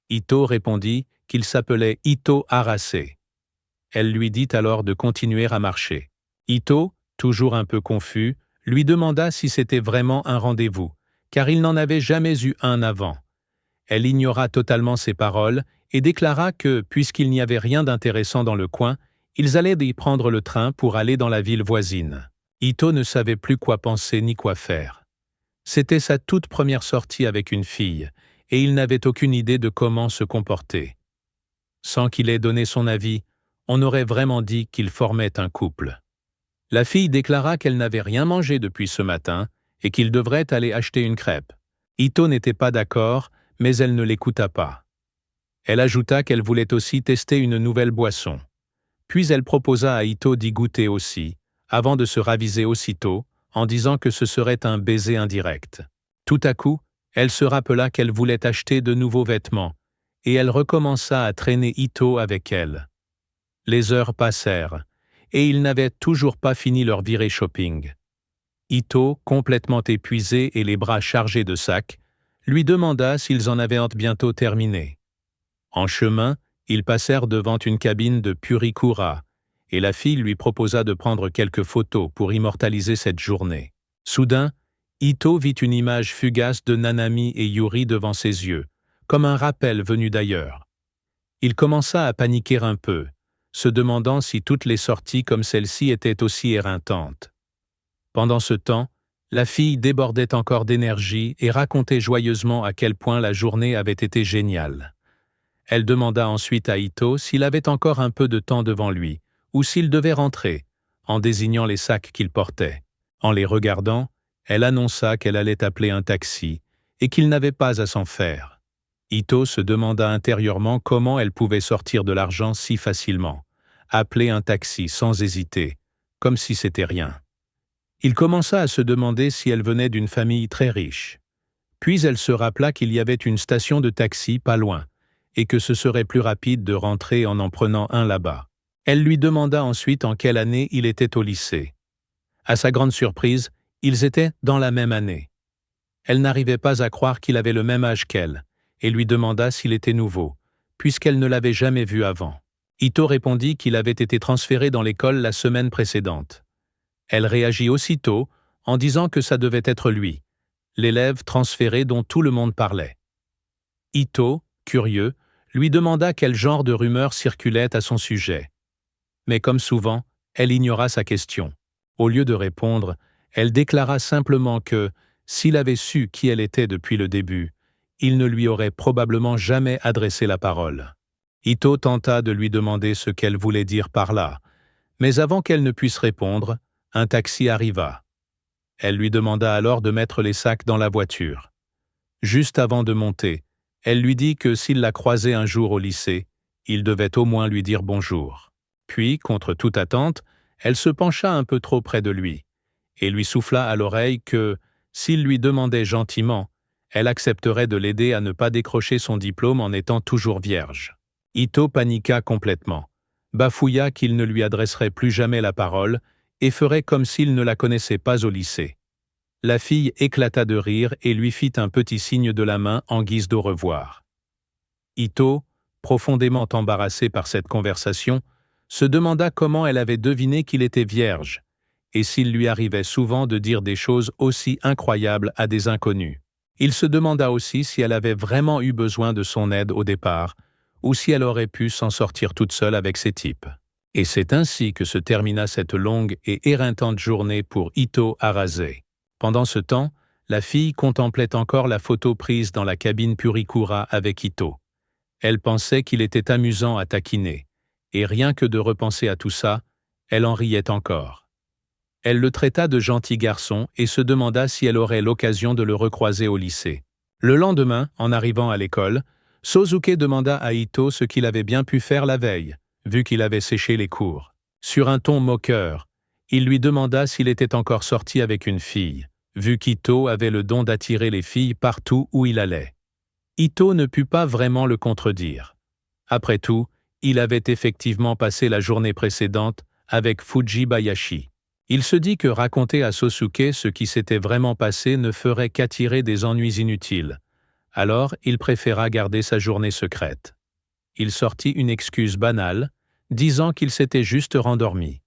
Ito répondit qu'il s'appelait Ito Arase. Elle lui dit alors de continuer à marcher. Ito, toujours un peu confus, lui demanda si c'était vraiment un rendez-vous, car il n'en avait jamais eu un avant. Elle ignora totalement ses paroles et déclara que, puisqu'il n'y avait rien d'intéressant dans le coin, ils allaient y prendre le train pour aller dans la ville voisine. Ito ne savait plus quoi penser ni quoi faire. C'était sa toute première sortie avec une fille, et il n'avait aucune idée de comment se comporter. Sans qu'il ait donné son avis, on aurait vraiment dit qu'ils formaient un couple. La fille déclara qu'elle n'avait rien mangé depuis ce matin et qu'il devrait aller acheter une crêpe. Ito n'était pas d'accord, mais elle ne l'écouta pas. Elle ajouta qu'elle voulait aussi tester une nouvelle boisson. Puis elle proposa à Ito d'y goûter aussi, avant de se raviser aussitôt, en disant que ce serait un baiser indirect. Tout à coup, elle se rappela qu'elle voulait acheter de nouveaux vêtements, et elle recommença à traîner Ito avec elle. Les heures passèrent, et ils n'avaient toujours pas fini leur virée shopping. Ito, complètement épuisé et les bras chargés de sacs, lui demanda s'ils en avaient bientôt terminé. En chemin, ils passèrent devant une cabine de Purikura, et la fille lui proposa de prendre quelques photos pour immortaliser cette journée. Soudain, Ito vit une image fugace de Nanami et Yuri devant ses yeux, comme un rappel venu d'ailleurs. Il commença à paniquer un peu, se demandant si toutes les sorties comme celle-ci étaient aussi éreintantes. Pendant ce temps, la fille débordait encore d'énergie et racontait joyeusement à quel point la journée avait été géniale. Elle demanda ensuite à Ito s'il avait encore un peu de temps devant lui, ou s'il devait rentrer, en désignant les sacs qu'il portait. En les regardant, elle annonça qu'elle allait appeler un taxi et qu'il n'avait pas à s'en faire. Ito se demanda intérieurement comment elle pouvait sortir de l'argent si facilement, appeler un taxi sans hésiter, comme si c'était rien. Il commença à se demander si elle venait d'une famille très riche. Puis elle se rappela qu'il y avait une station de taxi pas loin, et que ce serait plus rapide de rentrer en prenant un là-bas. Elle lui demanda ensuite en quelle année il était au lycée. À sa grande surprise, ils étaient dans la même année. Elle n'arrivait pas à croire qu'il avait le même âge qu'elle, et lui demanda s'il était nouveau, puisqu'elle ne l'avait jamais vu avant. Ito répondit qu'il avait été transféré dans l'école la semaine précédente. Elle réagit aussitôt en disant que ça devait être lui, l'élève transféré dont tout le monde parlait. Ito, curieux, lui demanda quel genre de rumeurs circulaient à son sujet. Mais comme souvent, elle ignora sa question. Au lieu de répondre, elle déclara simplement que, s'il avait su qui elle était depuis le début, il ne lui aurait probablement jamais adressé la parole. Ito tenta de lui demander ce qu'elle voulait dire par là, mais avant qu'elle ne puisse répondre, un taxi arriva. Elle lui demanda alors de mettre les sacs dans la voiture. Juste avant de monter, elle lui dit que s'il la croisait un jour au lycée, il devait au moins lui dire bonjour. Puis, contre toute attente, elle se pencha un peu trop près de lui, et lui souffla à l'oreille que, s'il lui demandait gentiment, elle accepterait de l'aider à ne pas décrocher son diplôme en étant toujours vierge. Ito paniqua complètement, bafouilla qu'il ne lui adresserait plus jamais la parole et ferait comme s'il ne la connaissait pas au lycée. La fille éclata de rire et lui fit un petit signe de la main en guise d'au revoir. Ito, profondément embarrassé par cette conversation, se demanda comment elle avait deviné qu'il était vierge, et s'il lui arrivait souvent de dire des choses aussi incroyables à des inconnus. Il se demanda aussi si elle avait vraiment eu besoin de son aide au départ, ou si elle aurait pu s'en sortir toute seule avec ces types. Et c'est ainsi que se termina cette longue et éreintante journée pour Ito Arase. Pendant ce temps, la fille contemplait encore la photo prise dans la cabine Purikura avec Ito. Elle pensait qu'il était amusant à taquiner, et rien que de repenser à tout ça, elle en riait encore. Elle le traita de gentil garçon et se demanda si elle aurait l'occasion de le recroiser au lycée. Le lendemain, en arrivant à l'école, Sosuke demanda à Ito ce qu'il avait bien pu faire la veille, vu qu'il avait séché les cours. Sur un ton moqueur, il lui demanda s'il était encore sorti avec une fille, vu qu'Ito avait le don d'attirer les filles partout où il allait. Ito ne put pas vraiment le contredire. Après tout, il avait effectivement passé la journée précédente avec Fujibayashi. Il se dit que raconter à Sosuke ce qui s'était vraiment passé ne ferait qu'attirer des ennuis inutiles. Alors, il préféra garder sa journée secrète. Il sortit une excuse banale, disant qu'il s'était juste rendormi.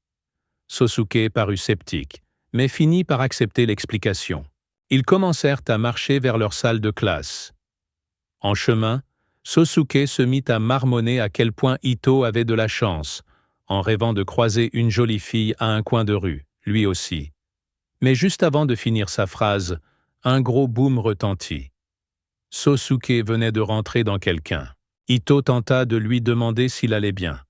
Sosuke parut sceptique, mais finit par accepter l'explication. Ils commencèrent à marcher vers leur salle de classe. En chemin, Sosuke se mit à marmonner à quel point Ito avait de la chance, en rêvant de croiser une jolie fille à un coin de rue, lui aussi. Mais juste avant de finir sa phrase, un gros boom retentit. Sosuke venait de rentrer dans quelqu'un. Ito tenta de lui demander s'il allait bien.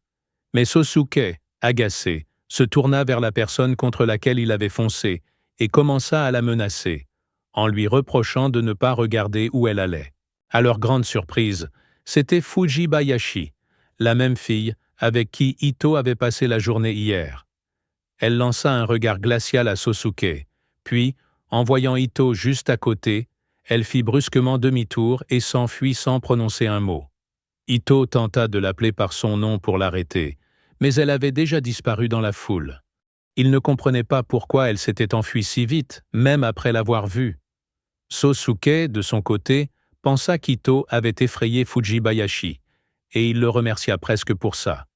Mais Sosuke, agacé, se tourna vers la personne contre laquelle il avait foncé et commença à la menacer, en lui reprochant de ne pas regarder où elle allait. À leur grande surprise, c'était Fujibayashi, la même fille avec qui Ito avait passé la journée hier. Elle lança un regard glacial à Sosuke, puis, en voyant Ito juste à côté, elle fit brusquement demi-tour et s'enfuit sans prononcer un mot. Ito tenta de l'appeler par son nom pour l'arrêter, mais elle avait déjà disparu dans la foule. Il ne comprenait pas pourquoi elle s'était enfuie si vite, même après l'avoir vue. Sosuke, de son côté, pensa qu'Ito avait effrayé Fujibayashi, et il le remercia presque pour ça.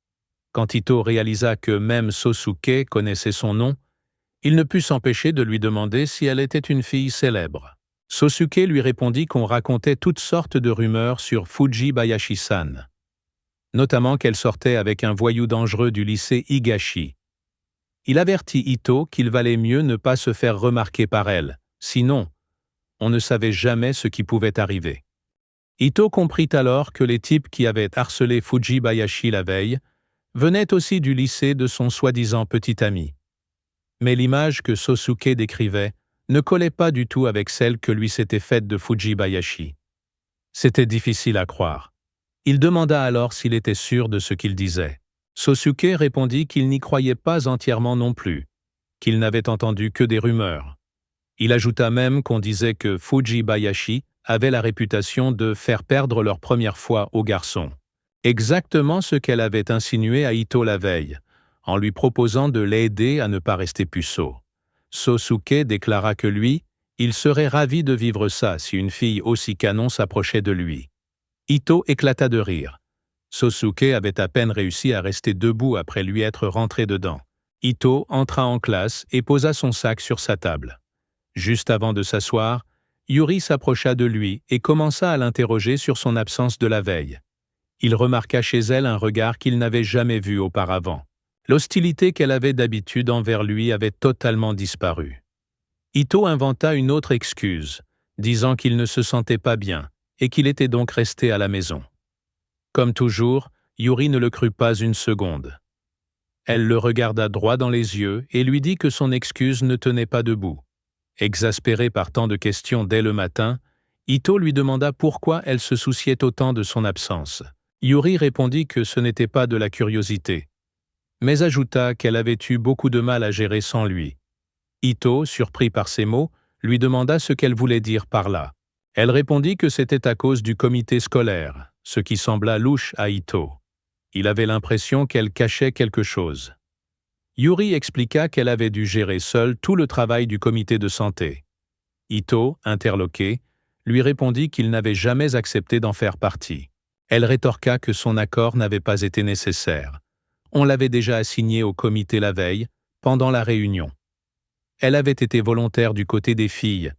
Quand Ito réalisa que même Sosuke connaissait son nom, il ne put s'empêcher de lui demander si elle était une fille célèbre. Sosuke lui répondit qu'on racontait toutes sortes de rumeurs sur Fujibayashi-san, notamment qu'elle sortait avec un voyou dangereux du lycée Higashi. Il avertit Ito qu'il valait mieux ne pas se faire remarquer par elle, sinon, on ne savait jamais ce qui pouvait arriver. Ito comprit alors que les types qui avaient harcelé Fujibayashi la veille venaient aussi du lycée de son soi-disant petit ami. Mais l'image que Sosuke décrivait ne collait pas du tout avec celle que lui s'était faite de Fujibayashi. C'était difficile à croire. Il demanda alors s'il était sûr de ce qu'il disait. Sosuke répondit qu'il n'y croyait pas entièrement non plus, qu'il n'avait entendu que des rumeurs. Il ajouta même qu'on disait que Fujibayashi avait la réputation de faire perdre leur première fois aux garçons. Exactement ce qu'elle avait insinué à Ito la veille, en lui proposant de l'aider à ne pas rester puceau. Sosuke déclara que lui, il serait ravi de vivre ça si une fille aussi canon s'approchait de lui. Ito éclata de rire. Sosuke avait à peine réussi à rester debout après lui être rentré dedans. Ito entra en classe et posa son sac sur sa table. Juste avant de s'asseoir, Yuri s'approcha de lui et commença à l'interroger sur son absence de la veille. Il remarqua chez elle un regard qu'il n'avait jamais vu auparavant. L'hostilité qu'elle avait d'habitude envers lui avait totalement disparu. Ito inventa une autre excuse, disant qu'il ne se sentait pas bien et qu'il était donc resté à la maison. Comme toujours, Yuri ne le crut pas une seconde. Elle le regarda droit dans les yeux et lui dit que son excuse ne tenait pas debout. Exaspéré par tant de questions dès le matin, Ito lui demanda pourquoi elle se souciait autant de son absence. Yuri répondit que ce n'était pas de la curiosité, mais ajouta qu'elle avait eu beaucoup de mal à gérer sans lui. Ito, surpris par ces mots, lui demanda ce qu'elle voulait dire par là. Elle répondit que c'était à cause du comité scolaire, ce qui sembla louche à Ito. Il avait l'impression qu'elle cachait quelque chose. Yuri expliqua qu'elle avait dû gérer seule tout le travail du comité de santé. Ito, interloqué, lui répondit qu'il n'avait jamais accepté d'en faire partie. Elle rétorqua que son accord n'avait pas été nécessaire. On l'avait déjà assigné au comité la veille, pendant la réunion. Elle avait été volontaire du côté des filles,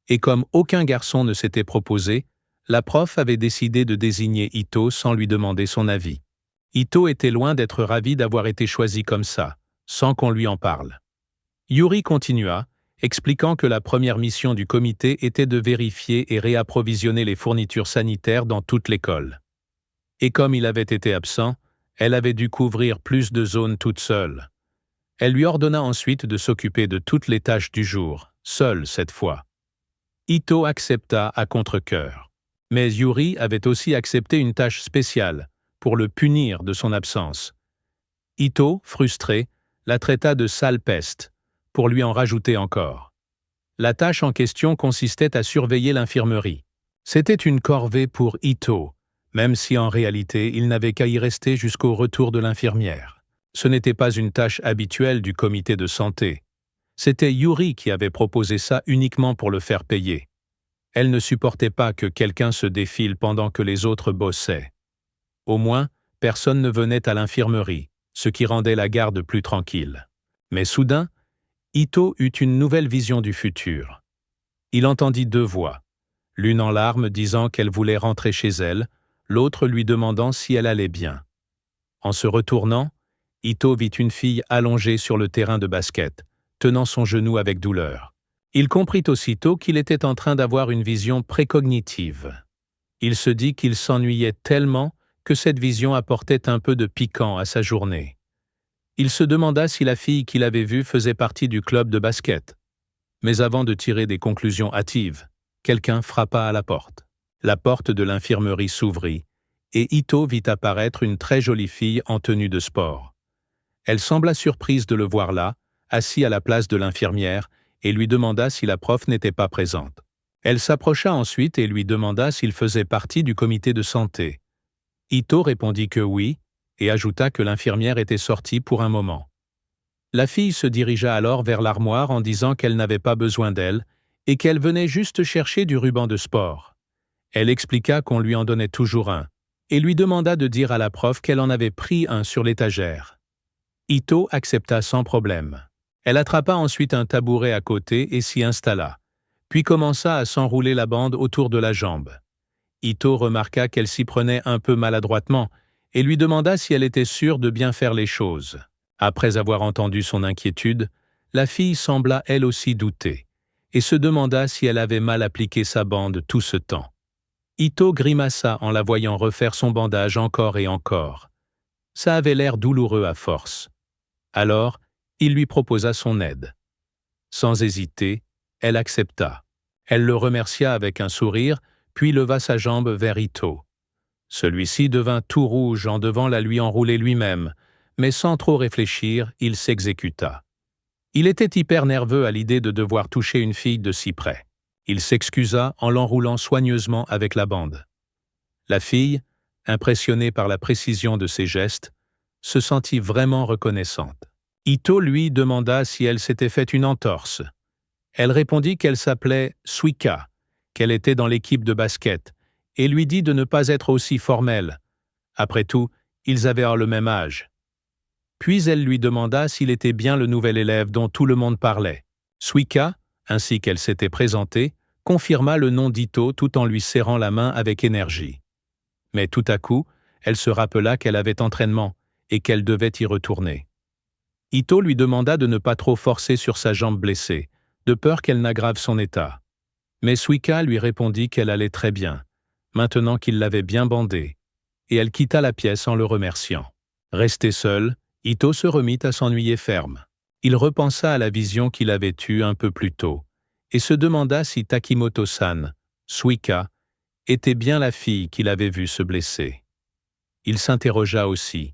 et comme aucun garçon ne s'était proposé, la prof avait décidé de désigner Ito sans lui demander son avis. Ito était loin d'être ravi d'avoir été choisi comme ça, sans qu'on lui en parle. Yuri continua, expliquant que la première mission du comité était de vérifier et réapprovisionner les fournitures sanitaires dans toute l'école. Et comme il avait été absent, elle avait dû couvrir plus de zones toute seule. Elle lui ordonna ensuite de s'occuper de toutes les tâches du jour, seule cette fois. Ito accepta à contre-cœur. Mais Yuri avait aussi accepté une tâche spéciale, pour le punir de son absence. Ito, frustré, la traita de sale peste, pour lui en rajouter encore. La tâche en question consistait à surveiller l'infirmerie. C'était une corvée pour Ito, même si en réalité il n'avait qu'à y rester jusqu'au retour de l'infirmière. Ce n'était pas une tâche habituelle du comité de santé. C'était Yuri qui avait proposé ça uniquement pour le faire payer. Elle ne supportait pas que quelqu'un se défile pendant que les autres bossaient. Au moins, personne ne venait à l'infirmerie, ce qui rendait la garde plus tranquille. Mais soudain, Ito eut une nouvelle vision du futur. Il entendit deux voix, l'une en larmes disant qu'elle voulait rentrer chez elle, l'autre lui demandant si elle allait bien. En se retournant, Ito vit une fille allongée sur le terrain de basket, tenant son genou avec douleur. Il comprit aussitôt qu'il était en train d'avoir une vision précognitive. Il se dit qu'il s'ennuyait tellement que cette vision apportait un peu de piquant à sa journée. Il se demanda si la fille qu'il avait vue faisait partie du club de basket. Mais avant de tirer des conclusions hâtives, quelqu'un frappa à la porte. La porte de l'infirmerie s'ouvrit, et Ito vit apparaître une très jolie fille en tenue de sport. Elle sembla surprise de le voir là, assis à la place de l'infirmière, et lui demanda si la prof n'était pas présente. Elle s'approcha ensuite et lui demanda s'il faisait partie du comité de santé. Ito répondit que oui, et ajouta que l'infirmière était sortie pour un moment. La fille se dirigea alors vers l'armoire en disant qu'elle n'avait pas besoin d'elle et qu'elle venait juste chercher du ruban de sport. Elle expliqua qu'on lui en donnait toujours un, et lui demanda de dire à la prof qu'elle en avait pris un sur l'étagère. Ito accepta sans problème. Elle attrapa ensuite un tabouret à côté et s'y installa, puis commença à s'enrouler la bande autour de la jambe. Ito remarqua qu'elle s'y prenait un peu maladroitement et lui demanda si elle était sûre de bien faire les choses. Après avoir entendu son inquiétude, la fille sembla elle aussi douter et se demanda si elle avait mal appliqué sa bande tout ce temps. Ito grimaça en la voyant refaire son bandage encore et encore. Ça avait l'air douloureux à force. Alors, il lui proposa son aide. Sans hésiter, elle accepta. Elle le remercia avec un sourire, puis leva sa jambe vers Ito. Celui-ci devint tout rouge en devant la lui enrouler lui-même, mais sans trop réfléchir, il s'exécuta. Il était hyper nerveux à l'idée de devoir toucher une fille de si près. Il s'excusa en l'enroulant soigneusement avec la bande. La fille, impressionnée par la précision de ses gestes, se sentit vraiment reconnaissante. Ito lui demanda si elle s'était fait une entorse. Elle répondit qu'elle s'appelait Suika, qu'elle était dans l'équipe de basket, et lui dit de ne pas être aussi formelle. Après tout, ils avaient le même âge. Puis elle lui demanda s'il était bien le nouvel élève dont tout le monde parlait. Suika, ainsi qu'elle s'était présentée, confirma le nom d'Ito tout en lui serrant la main avec énergie. Mais tout à coup, elle se rappela qu'elle avait entraînement et qu'elle devait y retourner. Ito lui demanda de ne pas trop forcer sur sa jambe blessée, de peur qu'elle n'aggrave son état. Mais Suika lui répondit qu'elle allait très bien, maintenant qu'il l'avait bien bandée, et elle quitta la pièce en le remerciant. Resté seul, Ito se remit à s'ennuyer ferme. Il repensa à la vision qu'il avait eue un peu plus tôt, et se demanda si Takimoto-san, Suika, était bien la fille qu'il avait vue se blesser. Il s'interrogea aussi.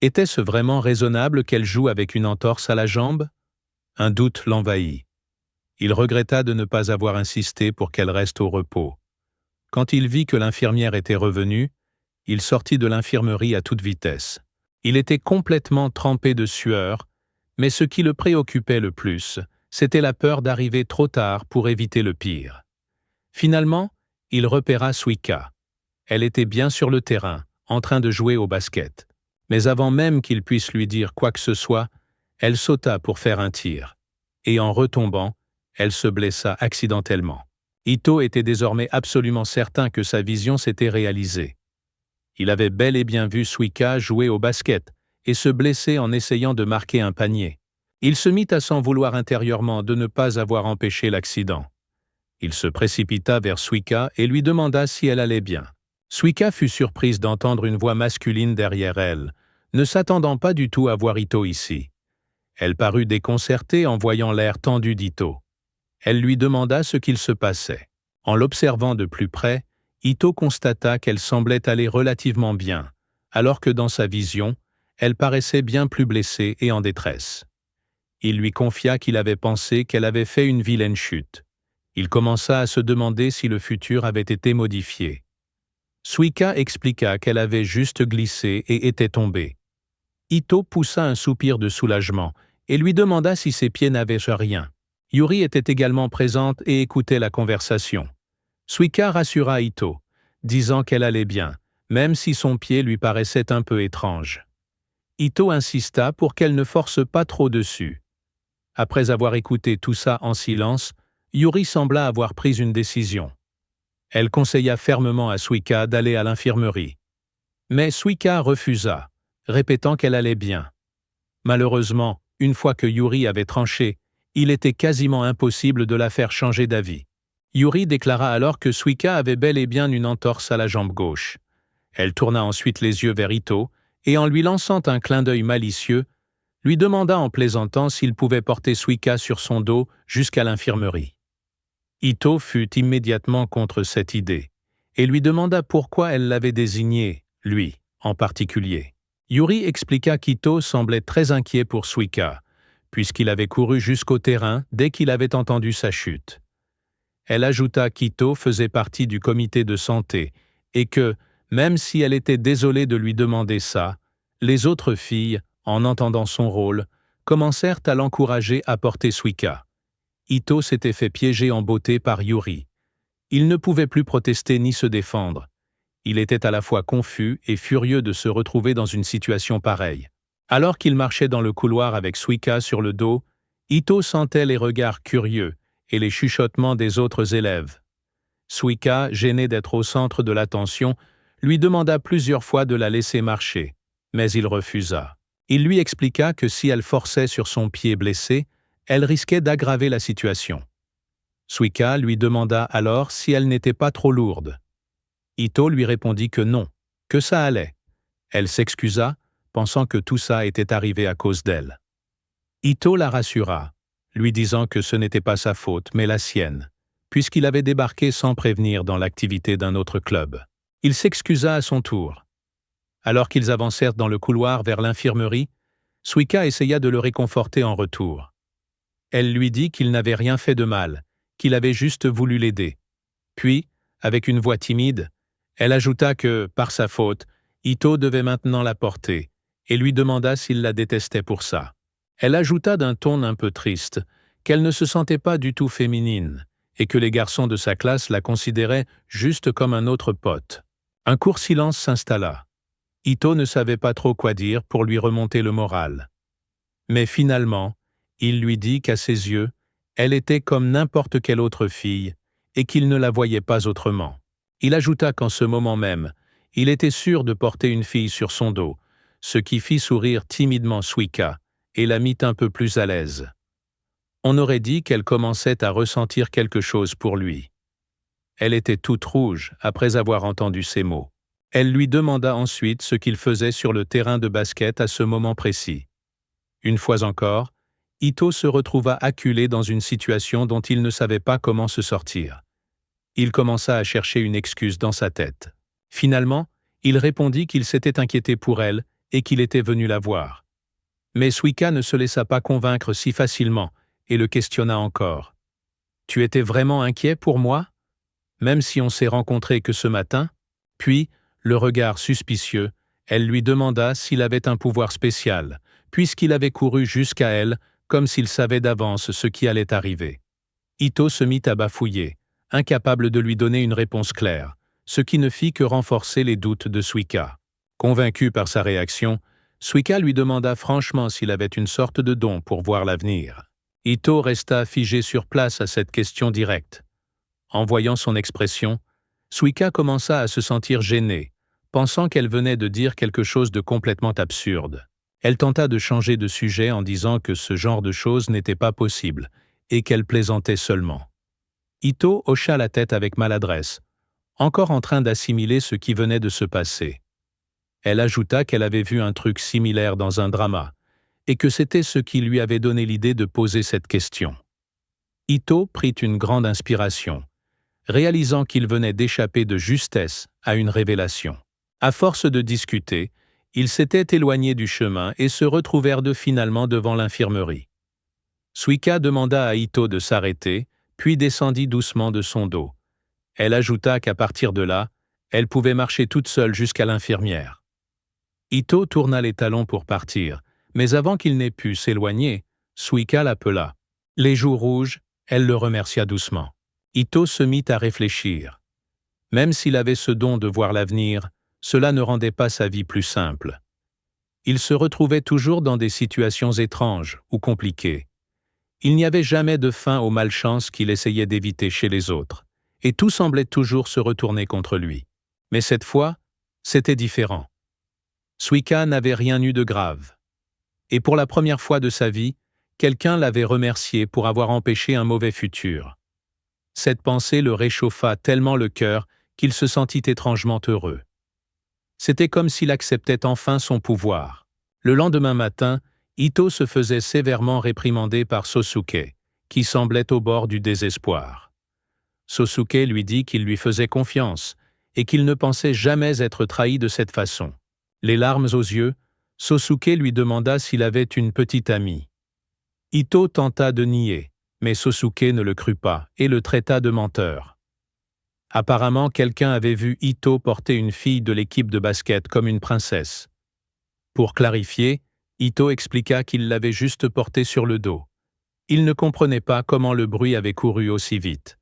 Était-ce vraiment raisonnable qu'elle joue avec une entorse à la jambe? Un doute l'envahit. Il regretta de ne pas avoir insisté pour qu'elle reste au repos. Quand il vit que l'infirmière était revenue, il sortit de l'infirmerie à toute vitesse. Il était complètement trempé de sueur, mais ce qui le préoccupait le plus, c'était la peur d'arriver trop tard pour éviter le pire. Finalement, il repéra Suika. Elle était bien sur le terrain, en train de jouer au basket. Mais avant même qu'il puisse lui dire quoi que ce soit, elle sauta pour faire un tir. et en retombant, elle se blessa accidentellement. Ito était désormais absolument certain que sa vision s'était réalisée. Il avait bel et bien vu Suika jouer au basket et se blesser en essayant de marquer un panier. Il se mit à s'en vouloir intérieurement de ne pas avoir empêché l'accident. Il se précipita vers Suika et lui demanda si elle allait bien. Suika fut surprise d'entendre une voix masculine derrière elle, ne s'attendant pas du tout à voir Ito ici. Elle parut déconcertée en voyant l'air tendu d'Ito. Elle lui demanda ce qu'il se passait. En l'observant de plus près, Ito constata qu'elle semblait aller relativement bien, alors que dans sa vision, elle paraissait bien plus blessée et en détresse. Il lui confia qu'il avait pensé qu'elle avait fait une vilaine chute. Il commença à se demander si le futur avait été modifié. Suika expliqua qu'elle avait juste glissé et était tombée. Ito poussa un soupir de soulagement et lui demanda si ses pieds n'avaient rien. Yuri était également présente et écoutait la conversation. Suika rassura Ito, disant qu'elle allait bien, même si son pied lui paraissait un peu étrange. Ito insista pour qu'elle ne force pas trop dessus. Après avoir écouté tout ça en silence, Yuri sembla avoir pris une décision. Elle conseilla fermement à Suika d'aller à l'infirmerie. Mais Suika refusa, répétant qu'elle allait bien. Malheureusement, une fois que Yuri avait tranché, il était quasiment impossible de la faire changer d'avis. Yuri déclara alors que Suika avait bel et bien une entorse à la jambe gauche. Elle tourna ensuite les yeux vers Ito, et en lui lançant un clin d'œil malicieux, lui demanda en plaisantant s'il pouvait porter Suika sur son dos jusqu'à l'infirmerie. Ito fut immédiatement contre cette idée, et lui demanda pourquoi elle l'avait désigné, lui, en particulier. Yuri expliqua qu'Ito semblait très inquiet pour Suika, puisqu'il avait couru jusqu'au terrain dès qu'il avait entendu sa chute. Elle ajouta qu'Ito faisait partie du comité de santé et que, même si elle était désolée de lui demander ça, les autres filles, en entendant son rôle, commencèrent à l'encourager à porter Suika. Ito s'était fait piéger en beauté par Yuri. Il ne pouvait plus protester ni se défendre. Il était à la fois confus et furieux de se retrouver dans une situation pareille. Alors qu'il marchait dans le couloir avec Suika sur le dos, Ito sentait les regards curieux et les chuchotements des autres élèves. Suika, gêné d'être au centre de l'attention, lui demanda plusieurs fois de la laisser marcher, mais il refusa. Il lui expliqua que si elle forçait sur son pied blessé, elle risquait d'aggraver la situation. Suika lui demanda alors si elle n'était pas trop lourde. Ito lui répondit que non, que ça allait. Elle s'excusa, pensant que tout ça était arrivé à cause d'elle. Ito la rassura, lui disant que ce n'était pas sa faute, mais la sienne, puisqu'il avait débarqué sans prévenir dans l'activité d'un autre club. Il s'excusa à son tour. Alors qu'ils avancèrent dans le couloir vers l'infirmerie, Suika essaya de le réconforter en retour. Elle lui dit qu'il n'avait rien fait de mal, qu'il avait juste voulu l'aider. Puis, avec une voix timide, elle ajouta que, par sa faute, Ito devait maintenant la porter, et lui demanda s'il la détestait pour ça. Elle ajouta d'un ton un peu triste qu'elle ne se sentait pas du tout féminine, et que les garçons de sa classe la considéraient juste comme un autre pote. Un court silence s'installa. Ito ne savait pas trop quoi dire pour lui remonter le moral. Mais finalement, il lui dit qu'à ses yeux, elle était comme n'importe quelle autre fille, et qu'il ne la voyait pas autrement. Il ajouta qu'en ce moment même, il était sûr de porter une fille sur son dos, ce qui fit sourire timidement Suika et la mit un peu plus à l'aise. On aurait dit qu'elle commençait à ressentir quelque chose pour lui. Elle était toute rouge après avoir entendu ces mots. Elle lui demanda ensuite ce qu'il faisait sur le terrain de basket à ce moment précis. Une fois encore, Ito se retrouva acculé dans une situation dont il ne savait pas comment se sortir. Il commença à chercher une excuse dans sa tête. Finalement, il répondit qu'il s'était inquiété pour elle et qu'il était venu la voir. Mais Suika ne se laissa pas convaincre si facilement et le questionna encore. « Tu étais vraiment inquiet pour moi ? Même si on s'est rencontrés que ce matin ?» Puis, le regard suspicieux, elle lui demanda s'il avait un pouvoir spécial, puisqu'il avait couru jusqu'à elle comme s'il savait d'avance ce qui allait arriver. Ito se mit à bafouiller, incapable de lui donner une réponse claire, ce qui ne fit que renforcer les doutes de Suika. Convaincu par sa réaction, Suika lui demanda franchement s'il avait une sorte de don pour voir l'avenir. Ito resta figé sur place à cette question directe. En voyant son expression, Suika commença à se sentir gênée, pensant qu'elle venait de dire quelque chose de complètement absurde. Elle tenta de changer de sujet en disant que ce genre de choses n'était pas possible, et qu'elle plaisantait seulement. Ito hocha la tête avec maladresse, encore en train d'assimiler ce qui venait de se passer. Elle ajouta qu'elle avait vu un truc similaire dans un drama, et que c'était ce qui lui avait donné l'idée de poser cette question. Ito prit une grande inspiration, réalisant qu'il venait d'échapper de justesse à une révélation. À force de discuter, ils s'étaient éloignés du chemin et se retrouvèrent finalement devant l'infirmerie. Suika demanda à Ito de s'arrêter, puis descendit doucement de son dos. Elle ajouta qu'à partir de là, elle pouvait marcher toute seule jusqu'à l'infirmière. Ito tourna les talons pour partir, mais avant qu'il n'ait pu s'éloigner, Suika l'appela. Les joues rouges, elle le remercia doucement. Ito se mit à réfléchir. Même s'il avait ce don de voir l'avenir, cela ne rendait pas sa vie plus simple. Il se retrouvait toujours dans des situations étranges ou compliquées. Il n'y avait jamais de fin aux malchances qu'il essayait d'éviter chez les autres, et tout semblait toujours se retourner contre lui. Mais cette fois, c'était différent. Suika n'avait rien eu de grave. Et pour la première fois de sa vie, quelqu'un l'avait remercié pour avoir empêché un mauvais futur. Cette pensée le réchauffa tellement le cœur qu'il se sentit étrangement heureux. C'était comme s'il acceptait enfin son pouvoir. Le lendemain matin, Ito se faisait sévèrement réprimander par Sosuke, qui semblait au bord du désespoir. Sosuke lui dit qu'il lui faisait confiance et qu'il ne pensait jamais être trahi de cette façon. Les larmes aux yeux, Sosuke lui demanda s'il avait une petite amie. Ito tenta de nier, mais Sosuke ne le crut pas et le traita de menteur. Apparemment, quelqu'un avait vu Ito porter une fille de l'équipe de basket comme une princesse. Pour clarifier, Ito expliqua qu'il l'avait juste portée sur le dos. Il ne comprenait pas comment le bruit avait couru aussi vite.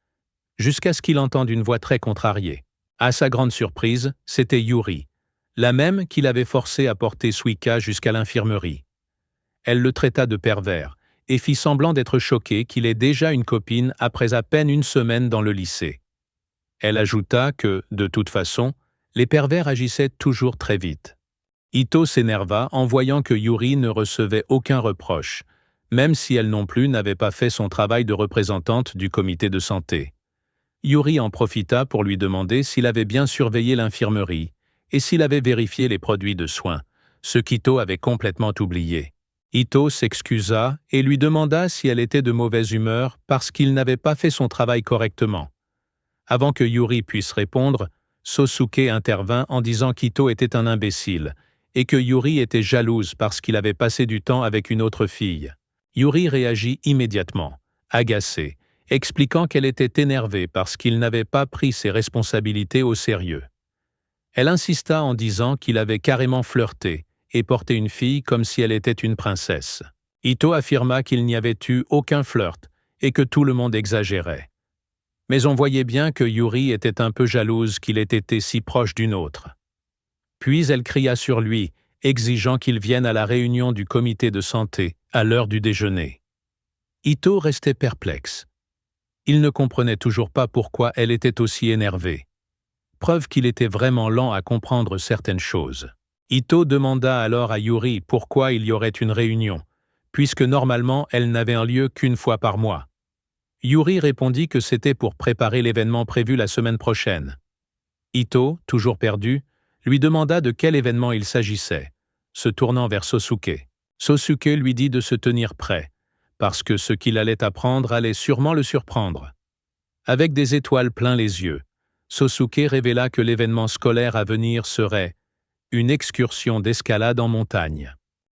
Jusqu'à ce qu'il entende une voix très contrariée. À sa grande surprise, c'était Yuri, la même qu'il avait forcé à porter Suika jusqu'à l'infirmerie. Elle le traita de pervers et fit semblant d'être choquée qu'il ait déjà une copine après à peine une semaine dans le lycée. Elle ajouta que, de toute façon, les pervers agissaient toujours très vite. Ito s'énerva en voyant que Yuri ne recevait aucun reproche, même si elle non plus n'avait pas fait son travail de représentante du comité de santé. Yuri en profita pour lui demander s'il avait bien surveillé l'infirmerie et s'il avait vérifié les produits de soins, ce qu'Ito avait complètement oublié. Ito s'excusa et lui demanda si elle était de mauvaise humeur parce qu'il n'avait pas fait son travail correctement. Avant que Yuri puisse répondre, Sosuke intervint en disant qu'Ito était un imbécile et que Yuri était jalouse parce qu'il avait passé du temps avec une autre fille. Yuri réagit immédiatement, agacée, expliquant qu'elle était énervée parce qu'il n'avait pas pris ses responsabilités au sérieux. Elle insista en disant qu'il avait carrément flirté et porté une fille comme si elle était une princesse. Ito affirma qu'il n'y avait eu aucun flirt et que tout le monde exagérait. Mais on voyait bien que Yuri était un peu jalouse qu'il ait été si proche d'une autre. Puis elle cria sur lui, exigeant qu'il vienne à la réunion du comité de santé à l'heure du déjeuner. Ito restait perplexe. Il ne comprenait toujours pas pourquoi elle était aussi énervée. Preuve qu'il était vraiment lent à comprendre certaines choses. Ito demanda alors à Yuri pourquoi il y aurait une réunion, puisque normalement elle n'avait un lieu qu'une fois par mois. Yuri répondit que c'était pour préparer l'événement prévu la semaine prochaine. Ito, toujours perdu, lui demanda de quel événement il s'agissait, se tournant vers Sosuke. Sosuke lui dit de se tenir prêt, parce que ce qu'il allait apprendre allait sûrement le surprendre. Avec des étoiles plein les yeux, Sosuke révéla que l'événement scolaire à venir serait une excursion d'escalade en montagne.